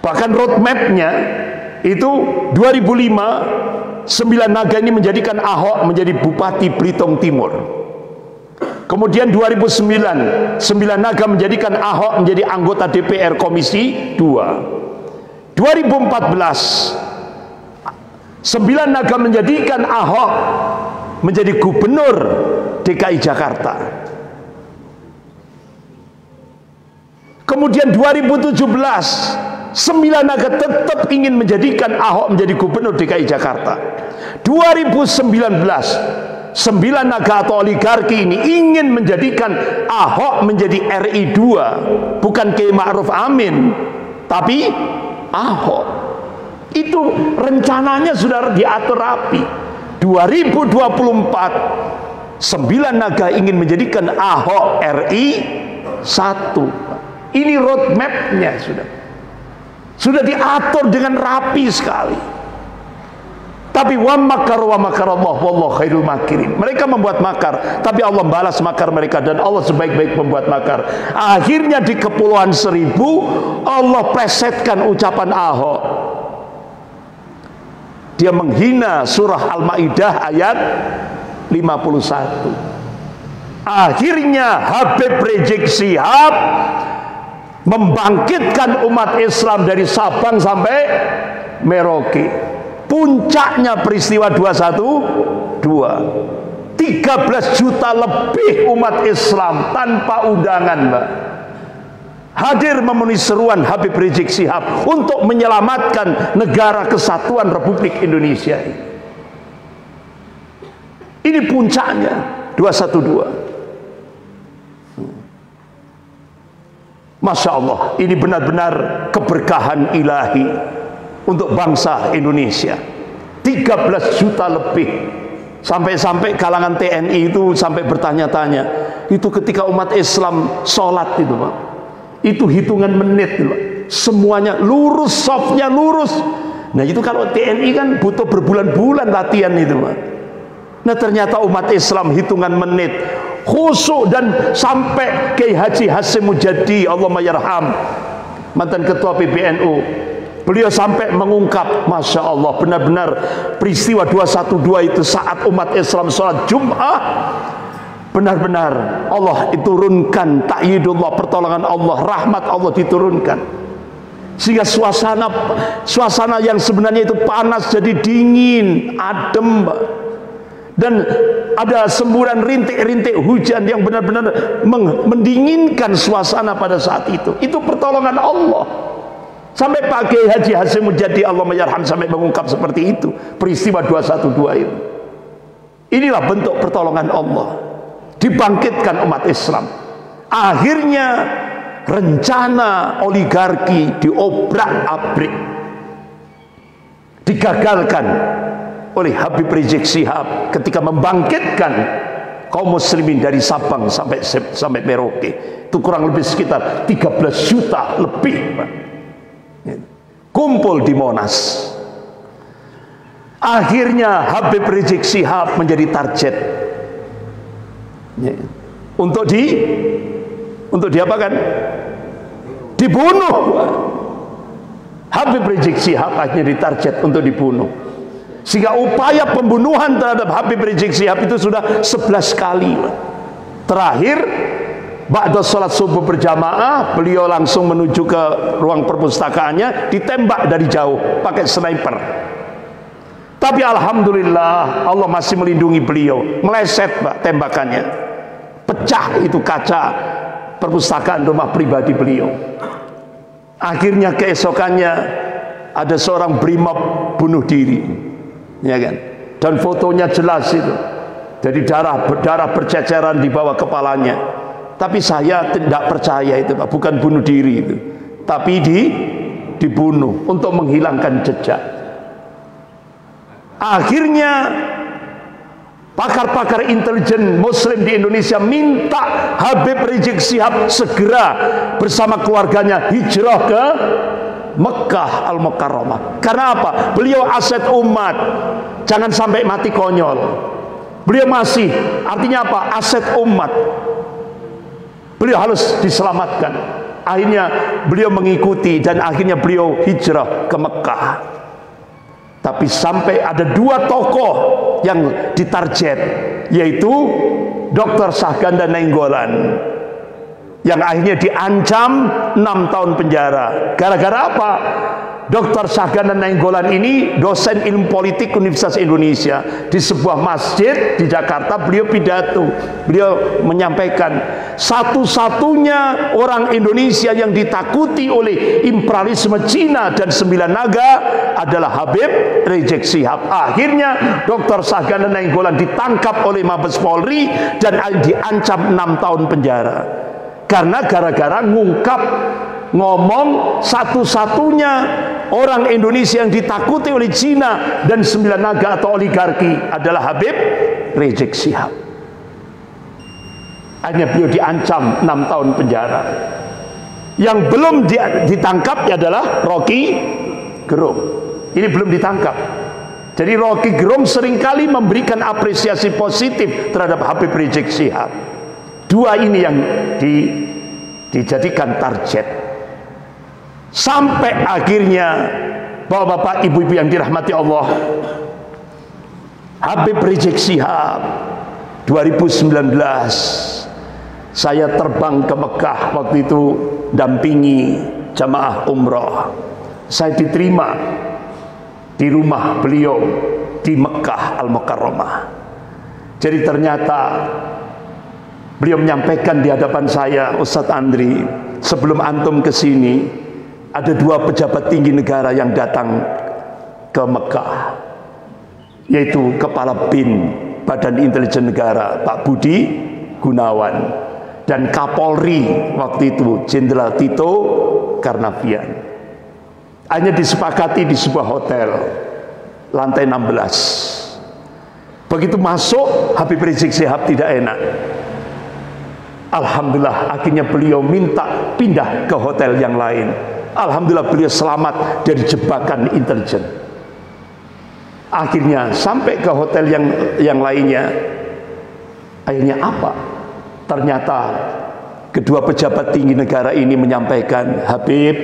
Bahkan roadmapnya itu 2005 9 naga ini menjadikan Ahok menjadi Bupati Belitung Timur. Kemudian 2009 9 naga menjadikan Ahok menjadi anggota DPR Komisi 2. 2014 9 naga menjadikan Ahok menjadi Gubernur DKI Jakarta. Kemudian 2017 9 naga tetap ingin menjadikan Ahok menjadi Gubernur DKI Jakarta. 2019 9 naga atau oligarki ini ingin menjadikan Ahok menjadi RI 2, bukan Kiai Ma'ruf Amin, tapi Ahok. Itu rencananya sudah diatur rapi. 2024 9 naga ingin menjadikan Ahok RI 1. Ini roadmapnya sudah diatur dengan rapi sekali. Tapi wa makar Allah wallahu khairul makirin. Mereka membuat makar, tapi Allah balas makar mereka, dan Allah sebaik-baik pembuat makar. Akhirnya di Kepulauan Seribu Allah plesetkan ucapan Ahok. Dia menghina surah Al-Maidah ayat 51. Akhirnya Habib Rizik Syihab membangkitkan umat Islam dari Sabang sampai Merauke. Puncaknya peristiwa 212, 13 juta lebih umat Islam tanpa undangan, Mbak, hadir memenuhi seruan Habib Rizik Syihab untuk menyelamatkan negara kesatuan Republik Indonesia. Ini puncaknya 212. Masya Allah, ini benar-benar keberkahan ilahi untuk bangsa Indonesia. 13 juta lebih. Sampai-sampai kalangan TNI itu sampai bertanya-tanya, itu ketika umat Islam sholat itu, Pak, itu hitungan menit, Pak, semuanya lurus, softnya lurus. Nah itu kalau TNI kan butuh berbulan-bulan latihan itu, Pak. Nah ternyata umat Islam hitungan menit khusyuk, dan sampai Kiai Haji Hasyim Mujadi Allahumma yarham, mantan ketua PBNU, beliau sampai mengungkap, Masya Allah, benar-benar peristiwa 212 itu saat umat Islam sholat Jum'ah, benar-benar Allah diturunkan ta'yidullah, pertolongan Allah, rahmat Allah diturunkan, sehingga suasana yang sebenarnya itu panas jadi dingin, adem, dan ada semburan rintik-rintik hujan yang benar-benar mendinginkan suasana pada saat itu. Itu pertolongan Allah. Sampai Pak Kiai Haji Hasyim Mujadi Allahumma yarham sampai mengungkap seperti itu, peristiwa 212 itu. Inilah bentuk pertolongan Allah, dibangkitkan umat Islam. Akhirnya rencana oligarki diobrak-abrik, digagalkan oleh Habib Rizik Syihab ketika membangkitkan kaum muslimin dari Sabang sampai Merauke. Itu kurang lebih sekitar 13 juta lebih, Pak, kumpul di Monas. Akhirnya Habib Rizik Syihab menjadi target untuk diapakan? Dibunuh. Habib Rizik Syihab akhirnya ditarget untuk dibunuh, sehingga upaya pembunuhan terhadap Habib Rizik Syihab itu sudah 11 kali. Terakhir ba'da sholat subuh berjamaah, beliau langsung menuju ke ruang perpustakaannya, ditembak dari jauh pakai sniper. Tapi alhamdulillah Allah masih melindungi beliau, meleset, Pak, tembakannya, pecah itu kaca perpustakaan rumah pribadi beliau. Akhirnya keesokannya ada seorang brimob bunuh diri, ya kan, dan fotonya jelas itu, jadi darah berceceran di bawah kepalanya. Tapi saya tidak percaya itu, Pak, bukan bunuh diri itu, tapi dibunuh untuk menghilangkan jejak. Akhirnya pakar-pakar intelijen muslim di Indonesia minta Habib Rizik Syihab segera bersama keluarganya hijrah ke Mekah Al-Mukarramah. Karena apa? Beliau aset umat, jangan sampai mati konyol. Beliau masih, artinya apa? Aset umat. Beliau harus diselamatkan. Akhirnya beliau mengikuti dan akhirnya beliau hijrah ke Mekah. Tapi sampai ada 2 tokoh yang ditarget, yaitu Dr. Syahganda Nainggolan, yang akhirnya diancam 6 tahun penjara. Gara-gara apa? Dr. Syahganda Nainggolan ini dosen ilmu politik Universitas Indonesia. Di sebuah masjid di Jakarta beliau pidato, beliau menyampaikan satu-satunya orang Indonesia yang ditakuti oleh imperialisme Cina dan 9 naga adalah Habib Rizik Syihab. Akhirnya Dr. Syahganda Nainggolan ditangkap oleh Mabes Polri dan diancam 6 tahun penjara. Karena gara-gara ngomong satu-satunya orang Indonesia yang ditakuti oleh Cina dan 9 naga atau oligarki adalah Habib Rizik Syihab. Akhirnya beliau diancam 6 tahun penjara. Yang belum ditangkap adalah Rocky Gerung. Ini belum ditangkap. Jadi Rocky Gerung seringkali memberikan apresiasi positif terhadap Habib Rizik Syihab. 2 ini yang dijadikan target. Sampai akhirnya, bapak-bapak, ibu-ibu yang dirahmati Allah, Habib Rizik Syihab 2019 saya terbang ke Mekah, waktu itu dampingi jamaah umrah. Saya diterima di rumah beliau di Mekah Al-Mukarramah. Jadi ternyata beliau menyampaikan di hadapan saya, Ustadz Andri, sebelum antum ke sini ada 2 pejabat tinggi negara yang datang ke Mekah, yaitu Kepala BIN Badan Intelijen Negara Pak Budi Gunawan dan Kapolri waktu itu Jenderal Tito Karnavian. Hanya disepakati di sebuah hotel lantai 16. Begitu masuk, Habib Rizik Syihab tidak enak. Alhamdulillah akhirnya beliau minta pindah ke hotel yang lain. Alhamdulillah beliau selamat dari jebakan intelijen. Akhirnya sampai ke hotel yang lainnya. Akhirnya apa? Ternyata kedua pejabat tinggi negara ini menyampaikan, Habib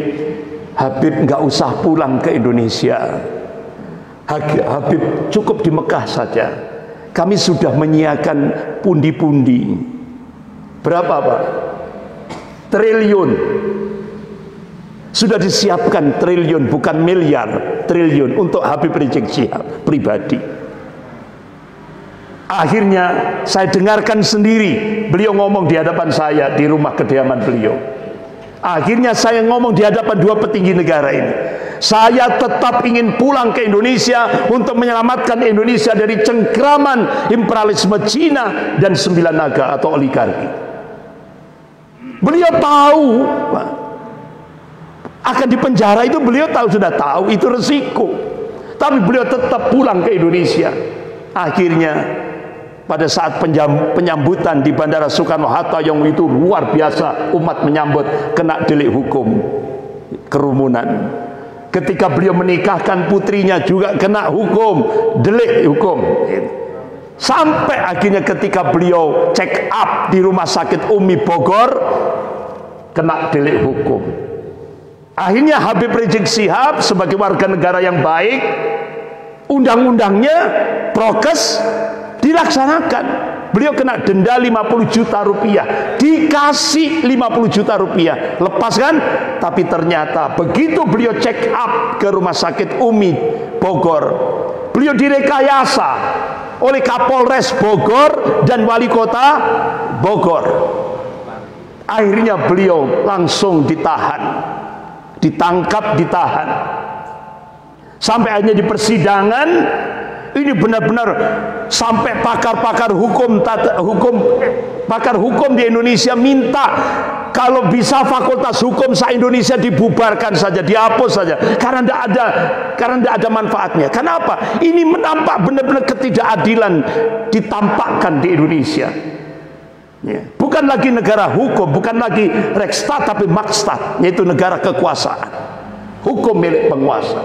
nggak usah pulang ke Indonesia. Habib cukup di Mekah saja. Kami sudah menyiapkan pundi-pundi. Berapa, Pak? Triliun. Sudah disiapkan triliun, bukan miliar, triliun untuk Habib Rizik Syihab pribadi. Akhirnya saya dengarkan sendiri beliau ngomong di hadapan saya di rumah kediaman beliau. Akhirnya saya ngomong di hadapan dua petinggi negara ini. Saya tetap ingin pulang ke Indonesia untuk menyelamatkan Indonesia dari cengkraman imperialisme Cina dan 9 naga atau oligarki. Beliau tahu akan dipenjara itu, beliau sudah tahu itu resiko, tapi beliau tetap pulang ke Indonesia. Akhirnya pada saat penyambutan di Bandara Soekarno-Hatta yang itu luar biasa, umat menyambut, kena delik hukum kerumunan. Ketika beliau menikahkan putrinya juga kena hukum, delik hukum. Sampai akhirnya ketika beliau check up di Rumah Sakit Umi Bogor, kena delik hukum. Akhirnya Habib Rizik Syihab sebagai warga negara yang baik, undang-undangnya prokes dilaksanakan. Beliau kena denda 50 juta rupiah, dikasih 50 juta rupiah, lepas kan? Tapi ternyata begitu beliau check up ke Rumah Sakit Umi Bogor, beliau direkayasa oleh Kapolres Bogor dan Wali Kota Bogor. Akhirnya beliau langsung ditahan, ditangkap, ditahan. Sampai akhirnya di persidangan ini benar-benar sampai pakar-pakar hukum di Indonesia minta kalau bisa fakultas hukum se-Indonesia dibubarkan saja, dihapus saja, karena tidak ada manfaatnya. Kenapa? Ini menampak benar-benar ketidakadilan ditampakkan di Indonesia. Ya. Bukan lagi negara hukum, bukan lagi Rekstad, tapi Makstat, yaitu negara kekuasaan, hukum milik penguasa.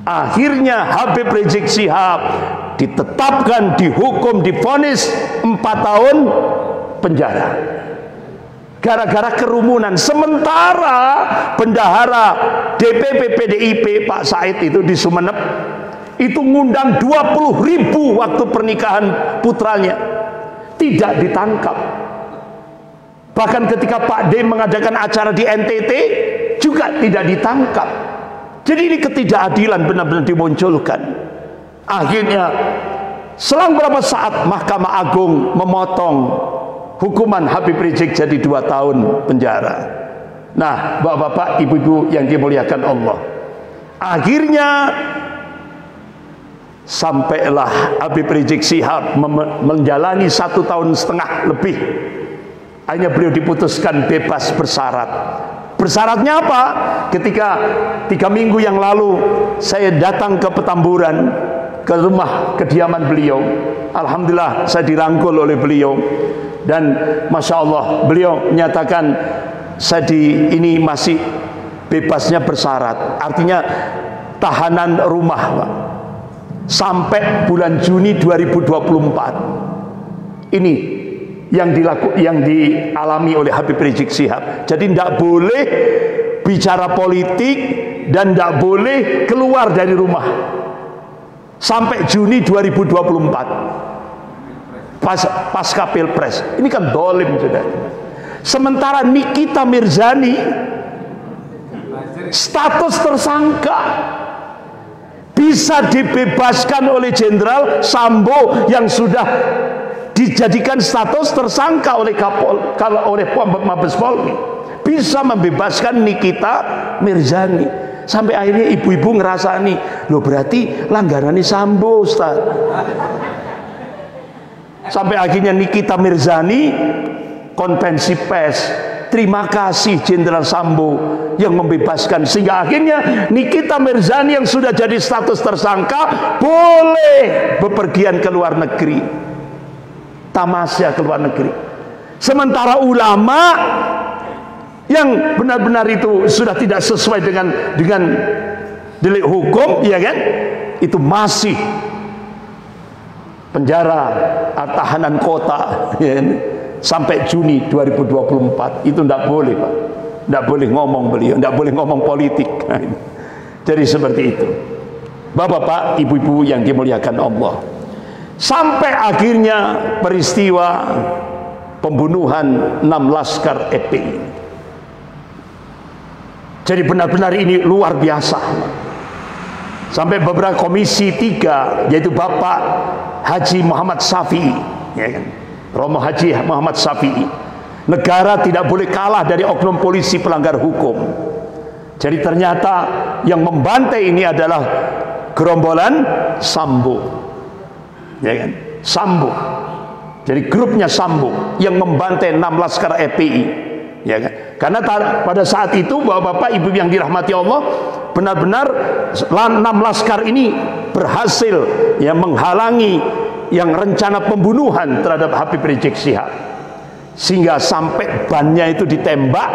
Akhirnya Habib Rizik Syihab ditetapkan, dihukum, divonis 4 tahun penjara gara-gara kerumunan. Sementara bendahara DPP PDIP Pak Said itu di Sumeneb itu ngundang 20.000 waktu pernikahan putranya, tidak ditangkap. Bahkan ketika Pak D mengadakan acara di NTT juga tidak ditangkap. Jadi ini ketidakadilan benar-benar dimunculkan. Akhirnya selang beberapa saat Mahkamah Agung memotong hukuman Habib Rizik jadi 2 tahun penjara. Nah, bapak-bapak, ibu-ibu yang dimuliakan Allah, akhirnya sampailah Habib Rizik Syihab menjalani 1,5 tahun lebih. Akhirnya beliau diputuskan bebas bersyarat. Bersyaratnya apa? Ketika 3 minggu yang lalu saya datang ke Petamburan, ke rumah kediaman beliau, alhamdulillah saya dirangkul oleh beliau, dan masya Allah beliau menyatakan saya ini masih bebasnya bersyarat, artinya tahanan rumah, Pak, sampai bulan Juni 2024. Ini yang dialami oleh Habib Rizik Syihab. Jadi tidak boleh bicara politik dan tidak boleh keluar dari rumah sampai Juni 2024 pasca Pilpres. Ini kan dolim sudah. Sementara Nikita Mirzani status tersangka bisa dibebaskan oleh Jenderal Sambo yang sudah dijadikan status tersangka oleh Mabes Polri, bisa membebaskan Nikita Mirzani. Sampai akhirnya ibu-ibu ngerasani, loh berarti langgarannya Sambo, Ustaz. Sampai akhirnya Nikita Mirzani konvensi pers, terima kasih Jenderal Sambo yang membebaskan, sehingga akhirnya Nikita Mirzani yang sudah jadi status tersangka boleh bepergian ke luar negeri, tamasya ke luar negeri. Sementara ulama yang benar-benar itu sudah tidak sesuai dengan delik hukum, ya kan, itu masih penjara, tahanan kota, ya kan? sampai Juni 2024. Itu tidak boleh, Pak. Tidak boleh ngomong beliau, tidak boleh ngomong politik. Jadi seperti itu. Bapak-bapak, ibu-ibu yang dimuliakan Allah. Sampai akhirnya peristiwa pembunuhan 6 laskar FPI. Jadi benar-benar ini luar biasa. Sampai beberapa komisi 3, yaitu Bapak Haji Muhammad Syafi'i, ya kan? Romo Haji Muhammad Syafi'i, negara tidak boleh kalah dari oknum polisi pelanggar hukum. Jadi ternyata yang membantai ini adalah gerombolan Sambo, ya kan? Sambo. Jadi grupnya Sambo yang membantai 6 laskar FPI, ya kan? Karena pada saat itu bapak-bapak ibu yang dirahmati Allah, benar-benar 6 laskar ini berhasil ya menghalangi yang rencana pembunuhan terhadap Habib Rizik Syihab, sehingga sampai bannya itu ditembak,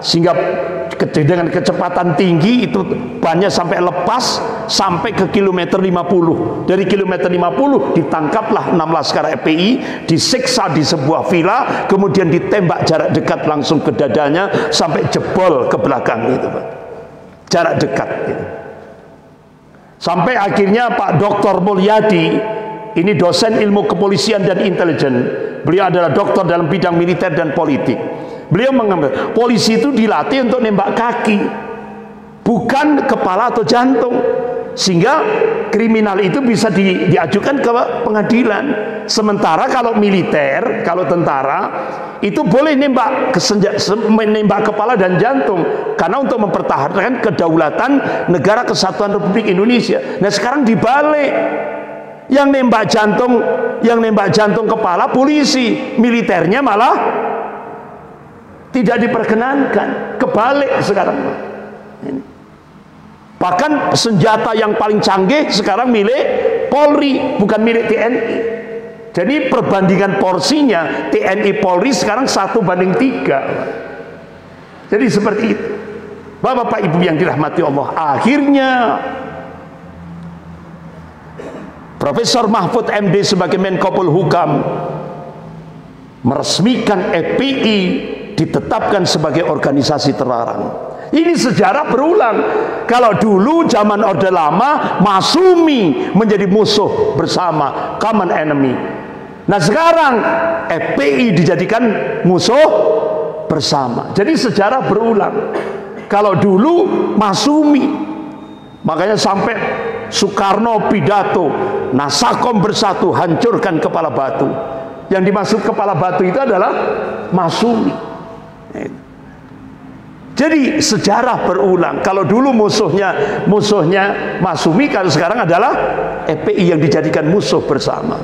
sehingga dengan kecepatan tinggi itu bannya sampai lepas sampai ke kilometer 50. Dari kilometer 50 ditangkaplah 6 laskar FPI, disiksa di sebuah villa, kemudian ditembak jarak dekat langsung ke dadanya sampai jebol ke belakang itu, Pak. Jarak dekat gitu. Sampai akhirnya Pak Dr. Mulyadi, ini dosen ilmu kepolisian dan intelijen, beliau adalah doktor dalam bidang militer dan politik. Beliau mengambil polisi itu dilatih untuk nembak kaki, bukan kepala atau jantung, sehingga kriminal itu bisa diajukan ke pengadilan. Sementara kalau militer, kalau tentara itu boleh nembak kepala dan jantung, karena untuk mempertahankan kedaulatan negara kesatuan Republik Indonesia. Nah sekarang dibalik, yang nembak jantung kepala polisi, militernya malah tidak diperkenankan. Kebalik sekarang. Bahkan senjata yang paling canggih sekarang milik Polri, bukan milik TNI. Jadi perbandingan porsinya TNI Polri sekarang 1:3. Jadi seperti itu. Bapak-bapak ibu yang dirahmati Allah, akhirnya Profesor Mahfud MD sebagai Menko Polhukam meresmikan FPI ditetapkan sebagai organisasi terlarang. Ini sejarah berulang. Kalau dulu zaman Orde Lama, Masumi menjadi musuh bersama, common enemy. Nah sekarang FPI dijadikan musuh bersama. Jadi sejarah berulang. Kalau dulu Masumi, makanya sampai Soekarno pidato, Nasakom bersatu, hancurkan kepala batu. Yang dimaksud kepala batu itu adalah Masumi. Jadi sejarah berulang. Kalau dulu musuhnya Masumi, kalau sekarang adalah FPI yang dijadikan musuh bersama.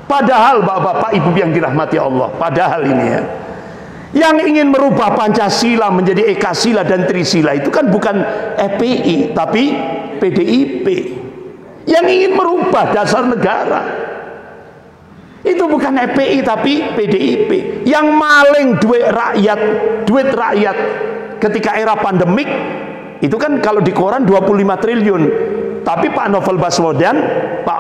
Padahal bapak-bapak ibu yang dirahmati Allah, padahal ini ya, yang ingin merubah Pancasila menjadi Ekasila dan Trisila itu kan bukan FPI tapi PDIP. Yang ingin merubah dasar negara itu bukan FPI tapi PDIP. Yang maling duit rakyat ketika era pandemik itu kan kalau di koran 25 triliun. Tapi Pak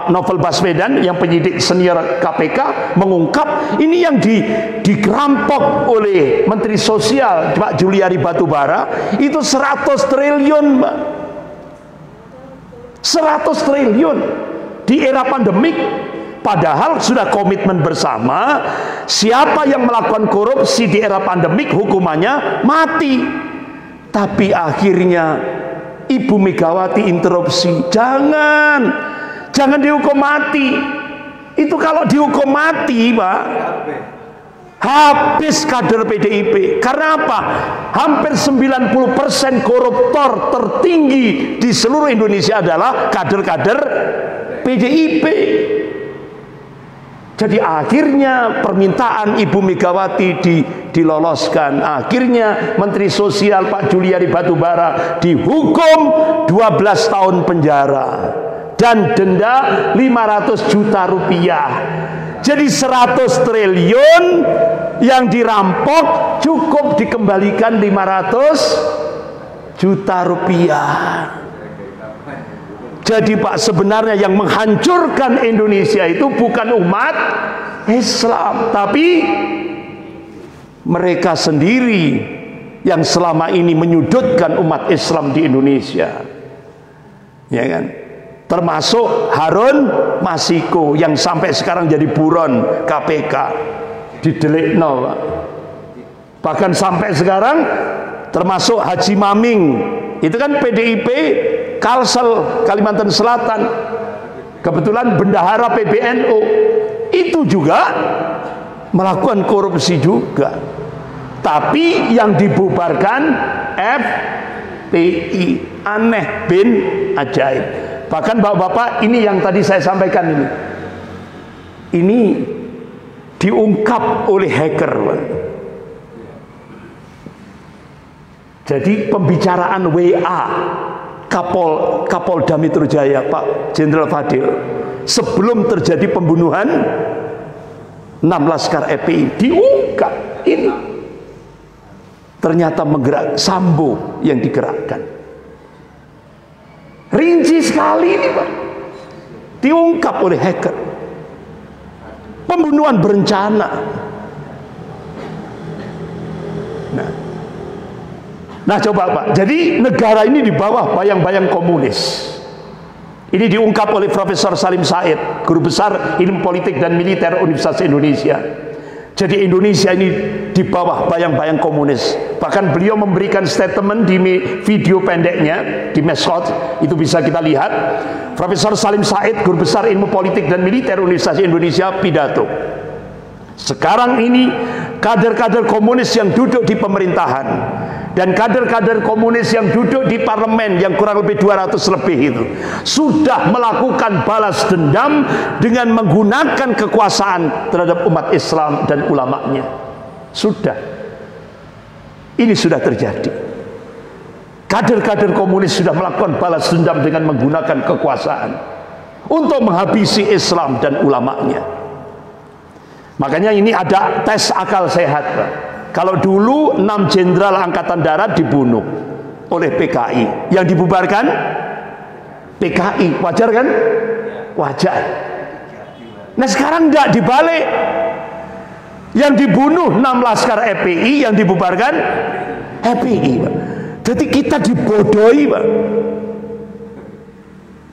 Novel Baswedan yang penyidik senior KPK mengungkap ini yang digerampok oleh Menteri Sosial Pak Juliari Batubara itu 100 triliun, Mbak. 100 triliun di era pandemik. Padahal sudah komitmen bersama, siapa yang melakukan korupsi di era pandemik hukumannya mati. Tapi akhirnya Ibu Megawati interupsi, jangan dihukum mati. Itu kalau dihukum mati, Pak, habis kader PDIP. Karena apa? Hampir 90% koruptor tertinggi di seluruh Indonesia adalah kader-kader PDIP. Jadi akhirnya permintaan Ibu Megawati diloloskan. Akhirnya Menteri Sosial Pak Juliari Batubara dihukum 12 tahun penjara dan denda 500 juta rupiah. Jadi 100 triliun yang dirampok cukup dikembalikan 500 juta rupiah. Jadi Pak, sebenarnya yang menghancurkan Indonesia itu bukan umat Islam, tapi mereka sendiri yang selama ini menyudutkan umat Islam di Indonesia, ya kan? Termasuk Harun Masiku yang sampai sekarang jadi buron KPK, didelikno, Pak. Bahkan sampai sekarang termasuk Haji Maming, itu kan PDIP Kalsel Kalimantan Selatan, kebetulan bendahara PBNU, itu juga melakukan korupsi juga, tapi yang dibubarkan FPI. Aneh bin ajaib. Bahkan bapak-bapak, ini yang tadi saya sampaikan ini diungkap oleh hacker, Pak. Jadi pembicaraan WA Kapolda Metro Jaya Pak Jenderal Fadil sebelum terjadi pembunuhan 6 laskar FPI diungkap. Ini ternyata menggerak Sambo yang digerakkan. Rinci sekali ini, Pak, diungkap oleh hacker. Pembunuhan berencana. Nah coba Pak, jadi negara ini di bawah bayang-bayang komunis. Ini diungkap oleh Profesor Salim Said, Guru Besar Ilmu Politik dan Militer Universitas Indonesia. Jadi Indonesia ini di bawah bayang-bayang komunis. Bahkan beliau memberikan statement di video pendeknya di Mesot, itu bisa kita lihat. Profesor Salim Said, Guru Besar Ilmu Politik dan Militer Universitas Indonesia, pidato. Sekarang ini kader-kader komunis yang duduk di pemerintahan dan kader-kader komunis yang duduk di parlemen yang kurang lebih 200 lebih itu sudah melakukan balas dendam dengan menggunakan kekuasaan terhadap umat Islam dan ulamanya. Sudah. Ini sudah terjadi. Kader-kader komunis sudah melakukan balas dendam dengan menggunakan kekuasaan untuk menghabisi Islam dan ulamanya. Makanya ini ada tes akal sehat, Pak. Kalau dulu 6 jenderal angkatan darat dibunuh oleh PKI, yang dibubarkan PKI, wajar kan? Wajar. Nah sekarang enggak, dibalik. Yang dibunuh 6 laskar FPI, yang dibubarkan FPI, Pak. Jadi kita dibodohi, Pak.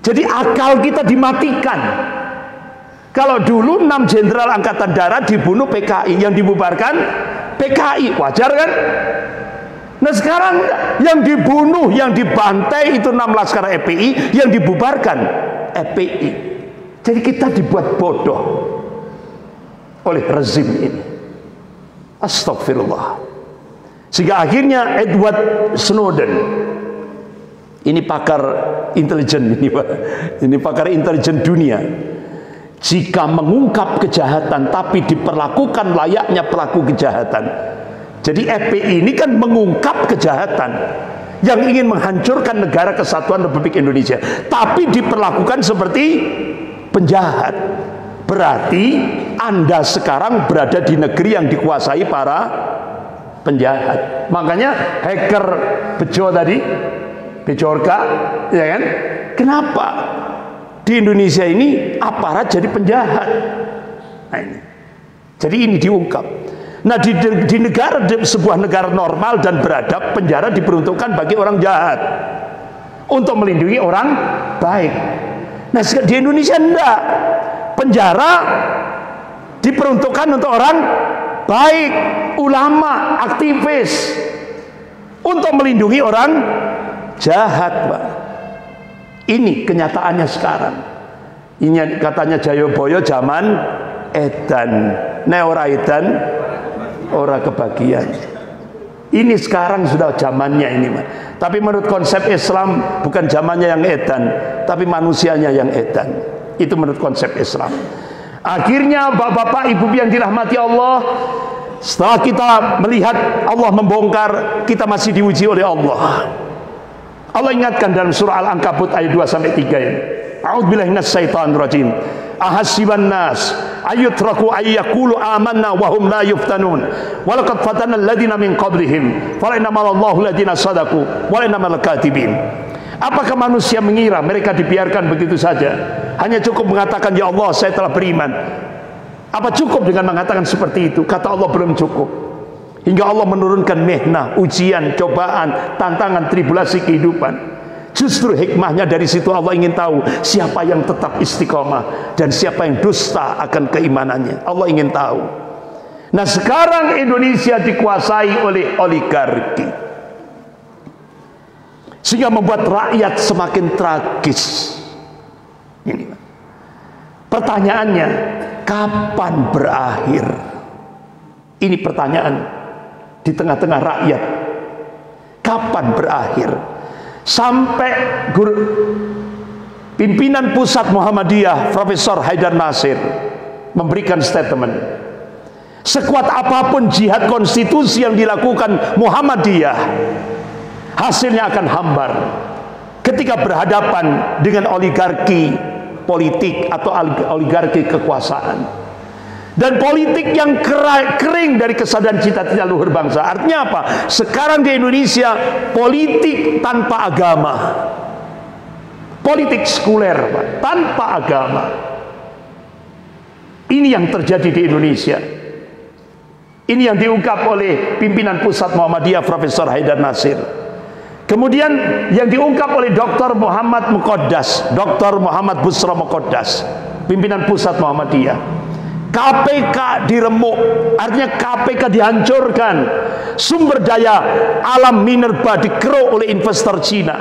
Jadi akal kita dimatikan. Kalau dulu 6 jenderal angkatan darat dibunuh PKI, yang dibubarkan PKI, wajar kan? Nah sekarang yang dibunuh, yang dibantai itu 6 laskar FPI, yang dibubarkan FPI. Jadi kita dibuat bodoh oleh rezim ini. Astagfirullah. Sehingga akhirnya Edward Snowden, ini pakar intelijen ini, Pak. Ini pakar intelijen dunia. Jika mengungkap kejahatan tapi diperlakukan layaknya pelaku kejahatan. Jadi FPI ini kan mengungkap kejahatan yang ingin menghancurkan negara kesatuan Republik Indonesia, tapi diperlakukan seperti penjahat. Berarti Anda sekarang berada di negeri yang dikuasai para penjahat. Makanya hacker Bejo tadi, Bejorka, ya kan? Kenapa di Indonesia ini aparat jadi penjahat? Nah, ini. Jadi ini diungkap. Nah di negara, sebuah negara normal dan beradab, penjara diperuntukkan bagi orang jahat untuk melindungi orang baik. Nah di Indonesia enggak. Penjara diperuntukkan untuk orang baik, ulama, aktivis, untuk melindungi orang jahat, Pak. Ini kenyataannya sekarang. Ini katanya Jayoboyo zaman edan, ora edan, ora kebagian. Ini sekarang sudah zamannya ini, Pak. Tapi menurut konsep Islam bukan zamannya yang edan, tapi manusianya yang edan. Itu menurut konsep Islam. Akhirnya bapak-bapak, ibu yang dirahmati Allah, setelah kita melihat Allah membongkar, kita masih diuji oleh Allah. Allah ingatkan dalam surah Al-Ankabut ayat 2-3 ini. A'udzubillahi minasyaitonir rajim. Ahasiban nas ayutraku ayyaqulu amanna wa hum la yuftanun. Wa laqad fatanna alladziina min qablihim. Fa innamal Allahu alladziina sadaqu wa innamal katibin. Apakah manusia mengira mereka dibiarkan begitu saja? Hanya cukup mengatakan, ya Allah, saya telah beriman. Apa cukup dengan mengatakan seperti itu? Kata Allah, belum cukup. Hingga Allah menurunkan mihnah, ujian, cobaan, tantangan, tribulasi kehidupan. Justru hikmahnya dari situ Allah ingin tahu siapa yang tetap istiqomah dan siapa yang dusta akan keimanannya. Allah ingin tahu. Nah, sekarang Indonesia dikuasai oleh oligarki, sehingga membuat rakyat semakin tragis. Ini pertanyaannya, kapan berakhir? Ini pertanyaan di tengah-tengah rakyat. Kapan berakhir? Sampai pimpinan pusat Muhammadiyah Profesor Haidar Nasir memberikan statement, sekuat apapun jihad konstitusi yang dilakukan Muhammadiyah, hasilnya akan hambar ketika berhadapan dengan oligarki politik atau oligarki kekuasaan. Dan politik yang kering dari kesadaran cita-cita luhur bangsa. Artinya apa? Sekarang di Indonesia politik tanpa agama, politik sekuler, Pak, tanpa agama. Ini yang terjadi di Indonesia. Ini yang diungkap oleh pimpinan pusat Muhammadiyah Profesor Haidar Nasir. Kemudian yang diungkap oleh Dr. Muhammad Muqaddas, Dr. Muhammad Busra Muqaddas, pimpinan pusat Muhammadiyah. KPK diremuk, artinya KPK dihancurkan. Sumber daya alam minerba dikeruk oleh investor Cina.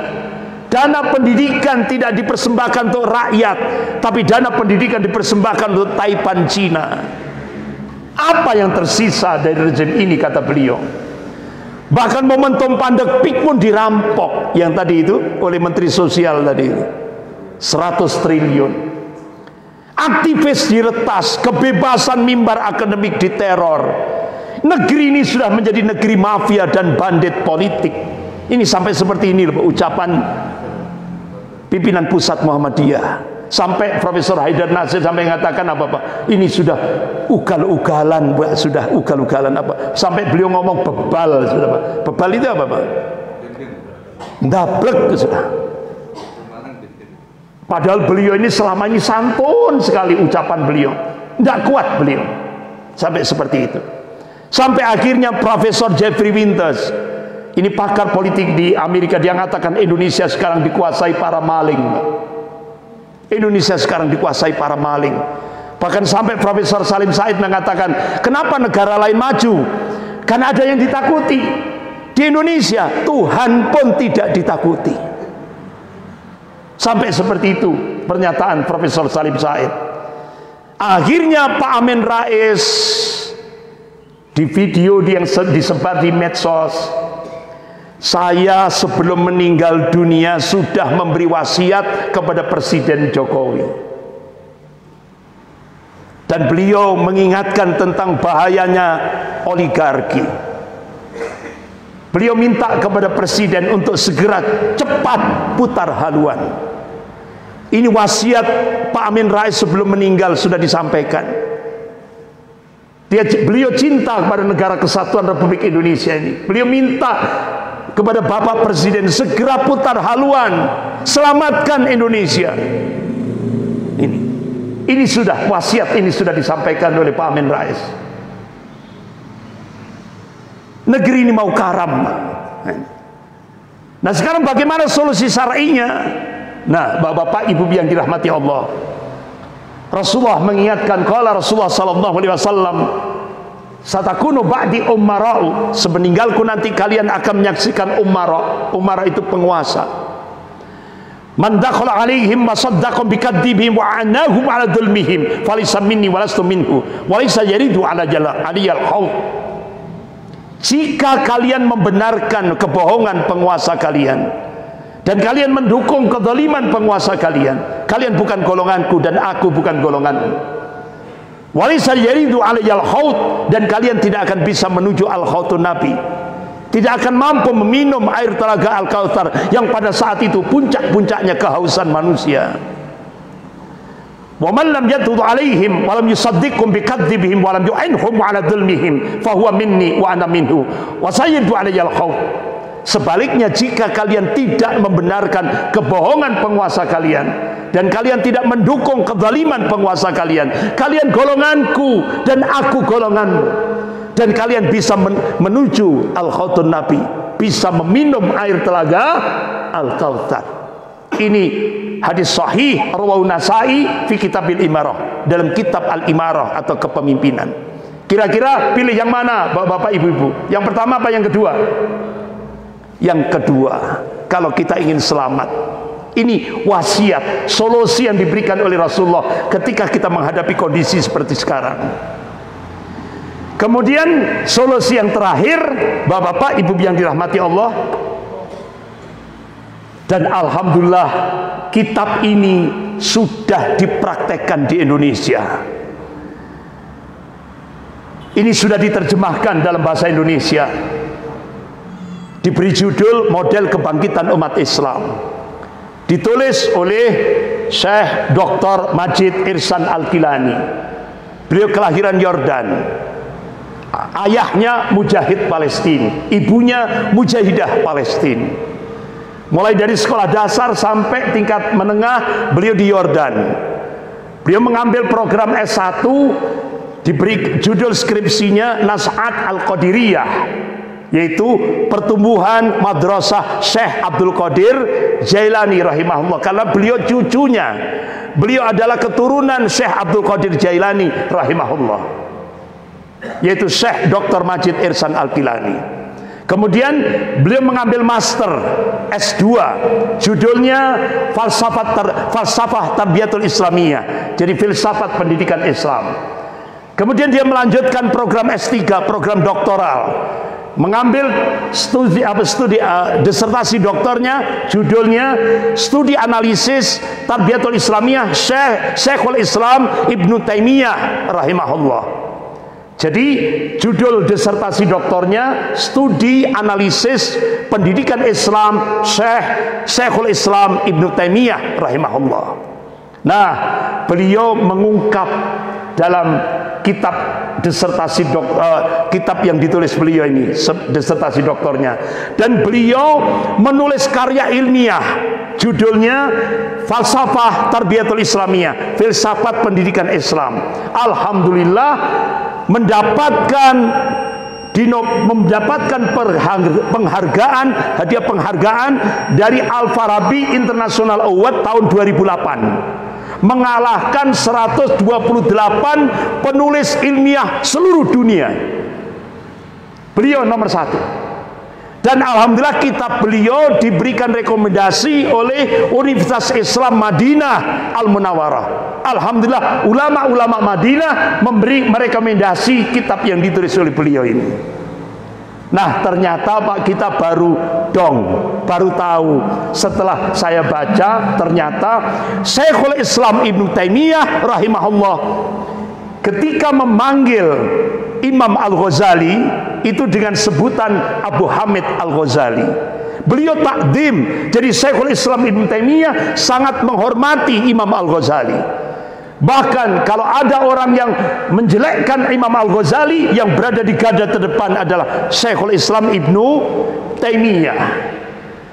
Dana pendidikan tidak dipersembahkan untuk rakyat, tapi dana pendidikan dipersembahkan untuk Taipan Cina. Apa yang tersisa dari rezim ini, kata beliau? Bahkan momentum pandemik pun dirampok, yang tadi itu oleh Menteri Sosial tadi itu 100 triliun. Aktivis diretas, kebebasan mimbar akademik diteror. Negeri ini sudah menjadi negeri mafia dan bandit politik. Ini sampai seperti ini ucapan pimpinan pusat Muhammadiyah. Sampai Profesor Haidar Nasir sampai mengatakan apa? Ini sudah ugal-ugalan, sudah ugal-ugalan apa? Sampai beliau ngomong bebal, sudah Pak. Bebal itu apa, Pak? Ndablek sudah. Padahal beliau ini selama ini santun sekali ucapan beliau, tidak kuat beliau, sampai seperti itu. Sampai akhirnya Profesor Jeffrey Winters, ini pakar politik di Amerika, dia mengatakan Indonesia sekarang dikuasai para maling. Indonesia sekarang dikuasai para maling. Bahkan sampai Profesor Salim Said mengatakan, kenapa negara lain maju? Karena ada yang ditakuti. Di Indonesia Tuhan pun tidak ditakuti. Sampai seperti itu pernyataan Profesor Salim Said. Akhirnya Pak Amin Rais di video yang disebar di medsos, saya sebelum meninggal dunia sudah memberi wasiat kepada Presiden Jokowi. Dan beliau mengingatkan tentang bahayanya oligarki. Beliau minta kepada Presiden untuk segera cepat putar haluan. Ini wasiat Pak Amin Rais sebelum meninggal sudah disampaikan. Beliau cinta kepada negara kesatuan Republik Indonesia ini. Beliau minta kepada Bapak Presiden segera putar haluan, selamatkan Indonesia. Ini sudah wasiat, ini sudah disampaikan oleh Pak Amin Rais. Negeri ini mau karam. Nah, sekarang bagaimana solusi syar'inya? Nah, Bapak Ibu yang dirahmati Allah, Rasulullah mengingatkan, qala Rasulullah sallallahu alaihi wasallam, satakunu ba'di ummara'u, sepeninggalku nanti kalian akan menyaksikan umara'. Umara' itu penguasa. Man dakhala alaihim masaddaqan bikadzibihim wa anahum ala dzulmihim falaysa minni wa lastu minhu wa laysa yaridu ala aliyal haud. Jika kalian membenarkan kebohongan penguasa kalian dan kalian mendukung kezaliman penguasa kalian, kalian bukan golonganku dan aku bukan golonganmu. Walaysa yaridu alayal haud, dan kalian tidak akan bisa menuju al-hautun nabi, tidak akan mampu meminum air telaga Al-Kautsar yang pada saat itu puncak-puncaknya kehausan manusia. Wa man lam yadud alaihim wa lam yusaddiqhum bikadzibihim wa lam yu'inhum ala dzulmihim fa huwa minni wa ana minhu wa sayyidu alayal haud. Sebaliknya, jika kalian tidak membenarkan kebohongan penguasa kalian dan kalian tidak mendukung kezaliman penguasa kalian, kalian golonganku dan aku golonganmu, dan kalian bisa menuju Al-Khautun Nabi, bisa meminum air telaga Al-Kautsar. Ini hadis sahih rawahu Nasa'i fi Kitabil Imarah, dalam kitab Al-Imarah atau kepemimpinan. Kira-kira pilih yang mana Bapak Ibu-ibu? Yang pertama apa yang kedua? Yang kedua, kalau kita ingin selamat. Ini wasiat, solusi yang diberikan oleh Rasulullah ketika kita menghadapi kondisi seperti sekarang. Kemudian solusi yang terakhir, Bapak Ibu yang dirahmati Allah, dan alhamdulillah kitab ini sudah dipraktekkan di Indonesia. Ini sudah diterjemahkan dalam bahasa Indonesia, diberi judul Model Kebangkitan Umat Islam, ditulis oleh Syekh Dr. Majid Ihsan Al-Kilani. Beliau kelahiran Yordan, ayahnya mujahid Palestina, ibunya mujahidah Palestina. Mulai dari sekolah dasar sampai tingkat menengah beliau di Yordan. Beliau mengambil program S1, diberi judul skripsinya Nas'at Al-Qadiriyah, yaitu pertumbuhan madrasah Syekh Abdul Qadir Jailani rahimahullah, karena beliau cucunya, beliau adalah keturunan Syekh Abdul Qadir Jailani rahimahullah, yaitu Syekh Dr. Majid Ihsan Al-Kilani. Kemudian beliau mengambil master S2, judulnya Falsafah Tarbiyatul Islamiyah, jadi filsafat pendidikan Islam. Kemudian dia melanjutkan program S3, program doktoral, mengambil disertasi doktornya, judulnya Studi Analisis Tarbiyatul Islamiyah Syekhul Islam Ibnu Taimiyah rahimahullah. Jadi judul disertasi doktornya Studi Analisis Pendidikan Islam Syekhul Islam Ibnu Taimiyah rahimahullah. Nah, beliau mengungkap dalam kitab disertasi kitab yang ditulis beliau ini, disertasi doktornya, dan beliau menulis karya ilmiah judulnya Falsafah Tarbiyatul Islamiyah, filsafat pendidikan Islam. Alhamdulillah mendapatkan penghargaan, hadiah penghargaan dari Al-Farabi International Award tahun 2008, mengalahkan 128 penulis ilmiah seluruh dunia. Beliau nomor 1. Dan alhamdulillah kitab beliau diberikan rekomendasi oleh Universitas Islam Madinah Al-Munawwarah. Alhamdulillah ulama-ulama Madinah memberi merekomendasi kitab yang ditulis oleh beliau ini. Nah, ternyata Pak, kita baru tahu setelah saya baca, ternyata Syekhul Islam Ibnu Taimiyah rahimahullah ketika memanggil Imam Al-Ghazali itu dengan sebutan Abu Hamid Al-Ghazali, beliau takdim. Jadi Syekhul Islam Ibnu Taimiyah sangat menghormati Imam Al-Ghazali. Bahkan kalau ada orang yang menjelekkan Imam Al-Ghazali, yang berada di garda terdepan adalah Syekhul Islam Ibnu Taimiyah.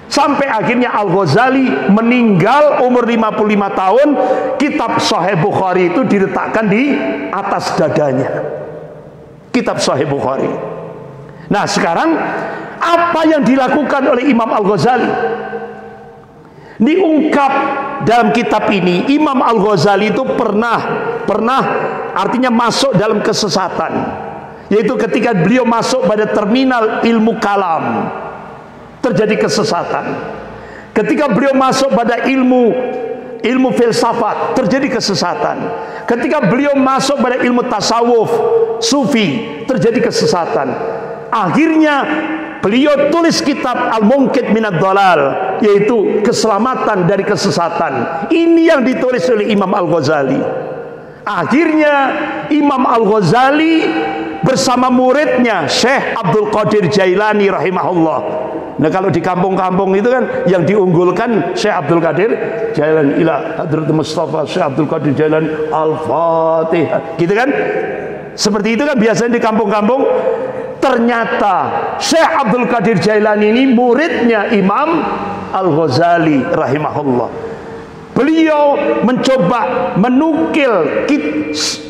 Sampai akhirnya Al-Ghazali meninggal umur 55 tahun, kitab Sahih Bukhari itu diletakkan di atas dadanya. Kitab Sahih Bukhari. Nah, sekarang apa yang dilakukan oleh Imam Al-Ghazali? Diungkap dalam kitab ini, Imam Al-Ghazali itu pernah artinya masuk dalam kesesatan, yaitu ketika beliau masuk pada terminal ilmu kalam, terjadi kesesatan. Ketika beliau masuk pada ilmu filsafat, terjadi kesesatan. Ketika beliau masuk pada ilmu tasawuf, sufi, terjadi kesesatan. Akhirnya beliau tulis kitab Al-Munqidh Minad Dhalal, yaitu keselamatan dari kesesatan. Ini yang ditulis oleh Imam Al-Ghazali. Akhirnya Imam Al-Ghazali bersama muridnya Syekh Abdul Qadir Jailani rahimahullah. Nah, kalau di kampung-kampung itu kan yang diunggulkan Syekh Abdul Qadir Jailani, ila Hadratul Mustafa Syekh Abdul Qadir Jailani Al-Fatihah, gitu kan? Seperti itu kan biasanya di kampung-kampung. ternyata Syekh Abdul Qadir Jailani ini muridnya Imam Al-Ghazali rahimahullah. Beliau mencoba menukil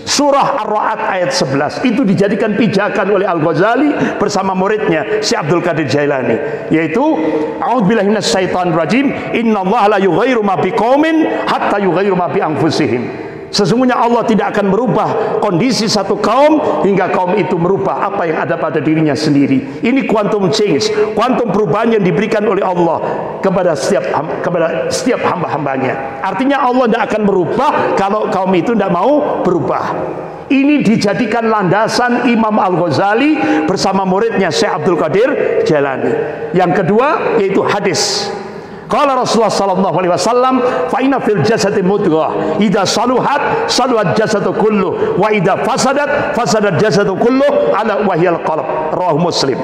surah Ar-Ra'd ayat 11. Itu dijadikan pijakan oleh Al-Ghazali bersama muridnya Syekh Abdul Qadir Jailani, yaitu a'udzubillahi minasyaitonir rajim, innallaha la yughayyiru ma biqaumin hatta yughayyiru ma bi anfusihim. Sesungguhnya Allah tidak akan merubah kondisi satu kaum hingga kaum itu merubah apa yang ada pada dirinya sendiri. Ini quantum change, quantum perubahan yang diberikan oleh Allah kepada setiap hamba-hambanya. Artinya Allah tidak akan merubah kalau kaum itu tidak mau berubah. Ini dijadikan landasan Imam Al-Ghazali bersama muridnya Syekh Abdul Qadir Jailani. Yang kedua yaitu hadis. Qala Rasulullah sallallahu alaihi wasallam, fa inna fil jasadi mudghah, idza saluhat saluhat jasadu kullu, wa idza fasadat fasadat jasadu kullu, ala wahyal qalb. Rawahu Muslim.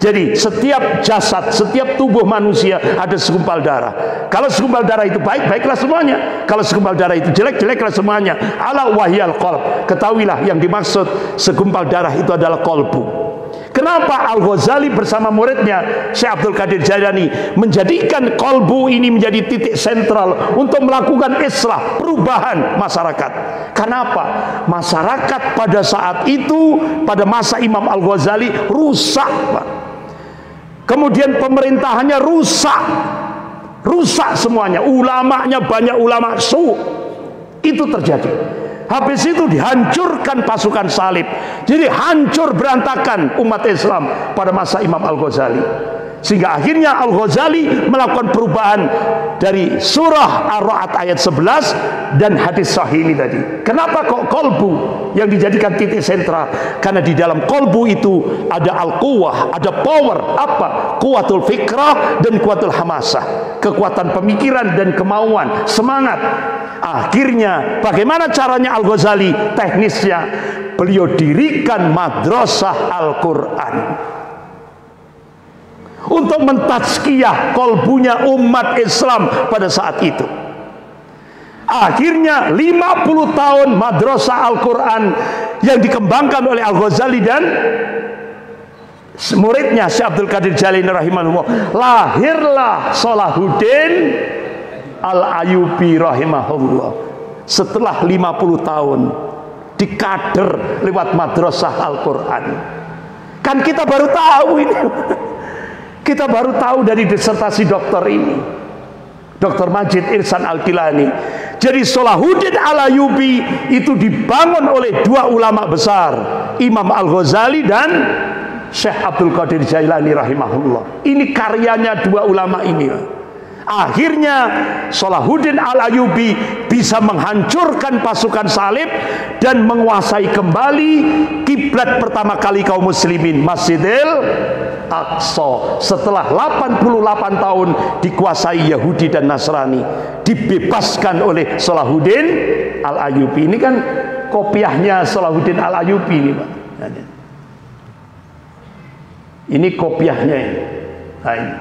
Jadi setiap jasad, setiap tubuh manusia ada segumpal darah. Kalau segumpal darah itu baik, baiklah semuanya. Kalau segumpal darah itu jelek, jeleklah semuanya. Ala wahyal qalb. Ketahuilah yang dimaksud segumpal darah itu adalah qalbu. Kenapa Al-Ghazali bersama muridnya Syekh Abdul Qadir Jailani menjadikan kolbu ini menjadi titik sentral untuk melakukan islah, perubahan masyarakat? Kenapa? Masyarakat pada saat itu, pada masa Imam Al-Ghazali rusak, Pak. Kemudian pemerintahannya rusak semuanya, ulamanya banyak ulama su. Itu terjadi. Habis itu dihancurkan pasukan salib. Jadi hancur berantakan umat Islam pada masa Imam Al-Ghazali. Sehingga akhirnya Al-Ghazali melakukan perubahan dari surah Ar-Ra'd ayat 11 dan hadis sahih ini tadi. Kenapa kok kolbu yang dijadikan titik sentral? Karena di dalam kolbu itu ada al-quwah, ada power. Apa? Kuwatul fikrah dan kuwatul hamasah. Kekuatan pemikiran dan kemauan, semangat. Akhirnya bagaimana caranya Al-Ghazali? Teknisnya beliau dirikan madrasah Al-Quran untuk mentazkiyah kolbunya umat Islam pada saat itu. Akhirnya 50 tahun madrasah Al-Quran yang dikembangkan oleh Al-Ghazali dan muridnya Syekh Abdul Qadir Jailani rahimahullah, lahirlah Salahuddin Al-Ayyubi rahimahullah. Setelah 50 tahun dikader lewat madrasah Al-Quran. Kan kita baru tahu ini. Kita baru tahu dari disertasi dokter ini, Dr. Majid Ihsan Al-Kilani. Jadi Salahuddin Al-Ayyubi itu dibangun oleh dua ulama besar, Imam Al-Ghazali dan Syekh Abdul Qadir Jailani rahimahullah. Ini karyanya dua ulama ini. Akhirnya Salahuddin Al-Ayyubi bisa menghancurkan pasukan salib dan menguasai kembali kiblat pertama kali kaum muslimin, Masjidil Aqsa. Setelah 88 tahun dikuasai Yahudi dan Nasrani, dibebaskan oleh Salahuddin Al-Ayyubi. Ini kan kopiahnya Salahuddin Al-Ayyubi ini, Pak. Ini kopiahnya ini. Nah, ini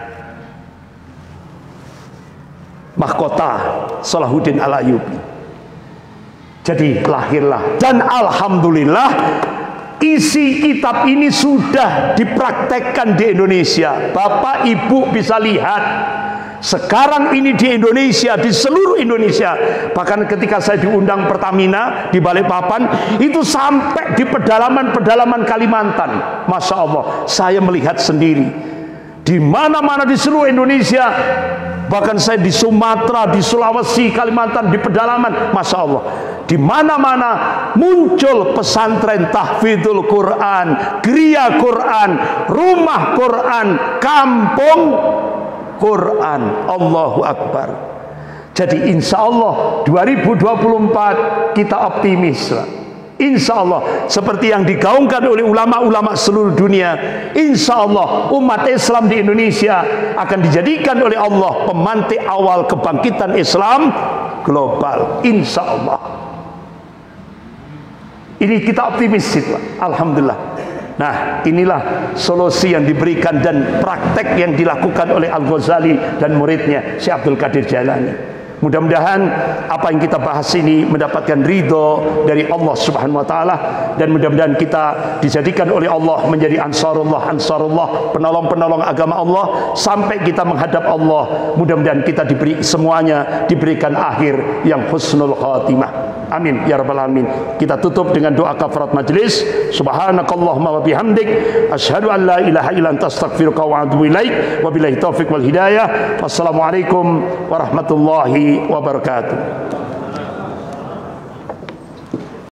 mahkota Salahuddin Al-Ayyubi. Jadi lahirlah, dan alhamdulillah isi kitab ini sudah dipraktekkan di Indonesia. Bapak Ibu bisa lihat sekarang ini di Indonesia, di seluruh Indonesia. Bahkan ketika saya diundang Pertamina di Balikpapan, itu sampai di pedalaman-pedalaman Kalimantan. Masya Allah, saya melihat sendiri di mana-mana di seluruh Indonesia. Bahkan saya di Sumatera, di Sulawesi, Kalimantan, di pedalaman, Masya Allah, di mana-mana muncul pesantren tahfidzul Quran, geria Quran, rumah Quran, kampung Quran. Allahu Akbar. Jadi insya Allah 2024 kita optimis, insya Allah seperti yang digaungkan oleh ulama-ulama seluruh dunia. Insya Allah umat Islam di Indonesia akan dijadikan oleh Allah pemantik awal kebangkitan Islam global. Insya Allah. Ini kita optimis itu, alhamdulillah. Nah, inilah solusi yang diberikan dan praktek yang dilakukan oleh Al-Ghazali dan muridnya Syekh Abdul Qadir Jailani. Mudah-mudahan apa yang kita bahas ini mendapatkan ridho dari Allah Subhanahu wa taala, dan mudah-mudahan kita dijadikan oleh Allah menjadi ansarullah, penolong-penolong agama Allah sampai kita menghadap Allah. Mudah-mudahan kita diberikan akhir yang husnul khatimah. Amin ya rabbal alamin. Kita tutup dengan doa kafarat majelis. Subhanakallahumma wa bihamdik, asyhadu an la ilaha illa anta astaghfiruka wa atubu ilaik. Wabillahi taufik wal hidayah. Wassalamualaikum warahmatullahi wabarakatuh.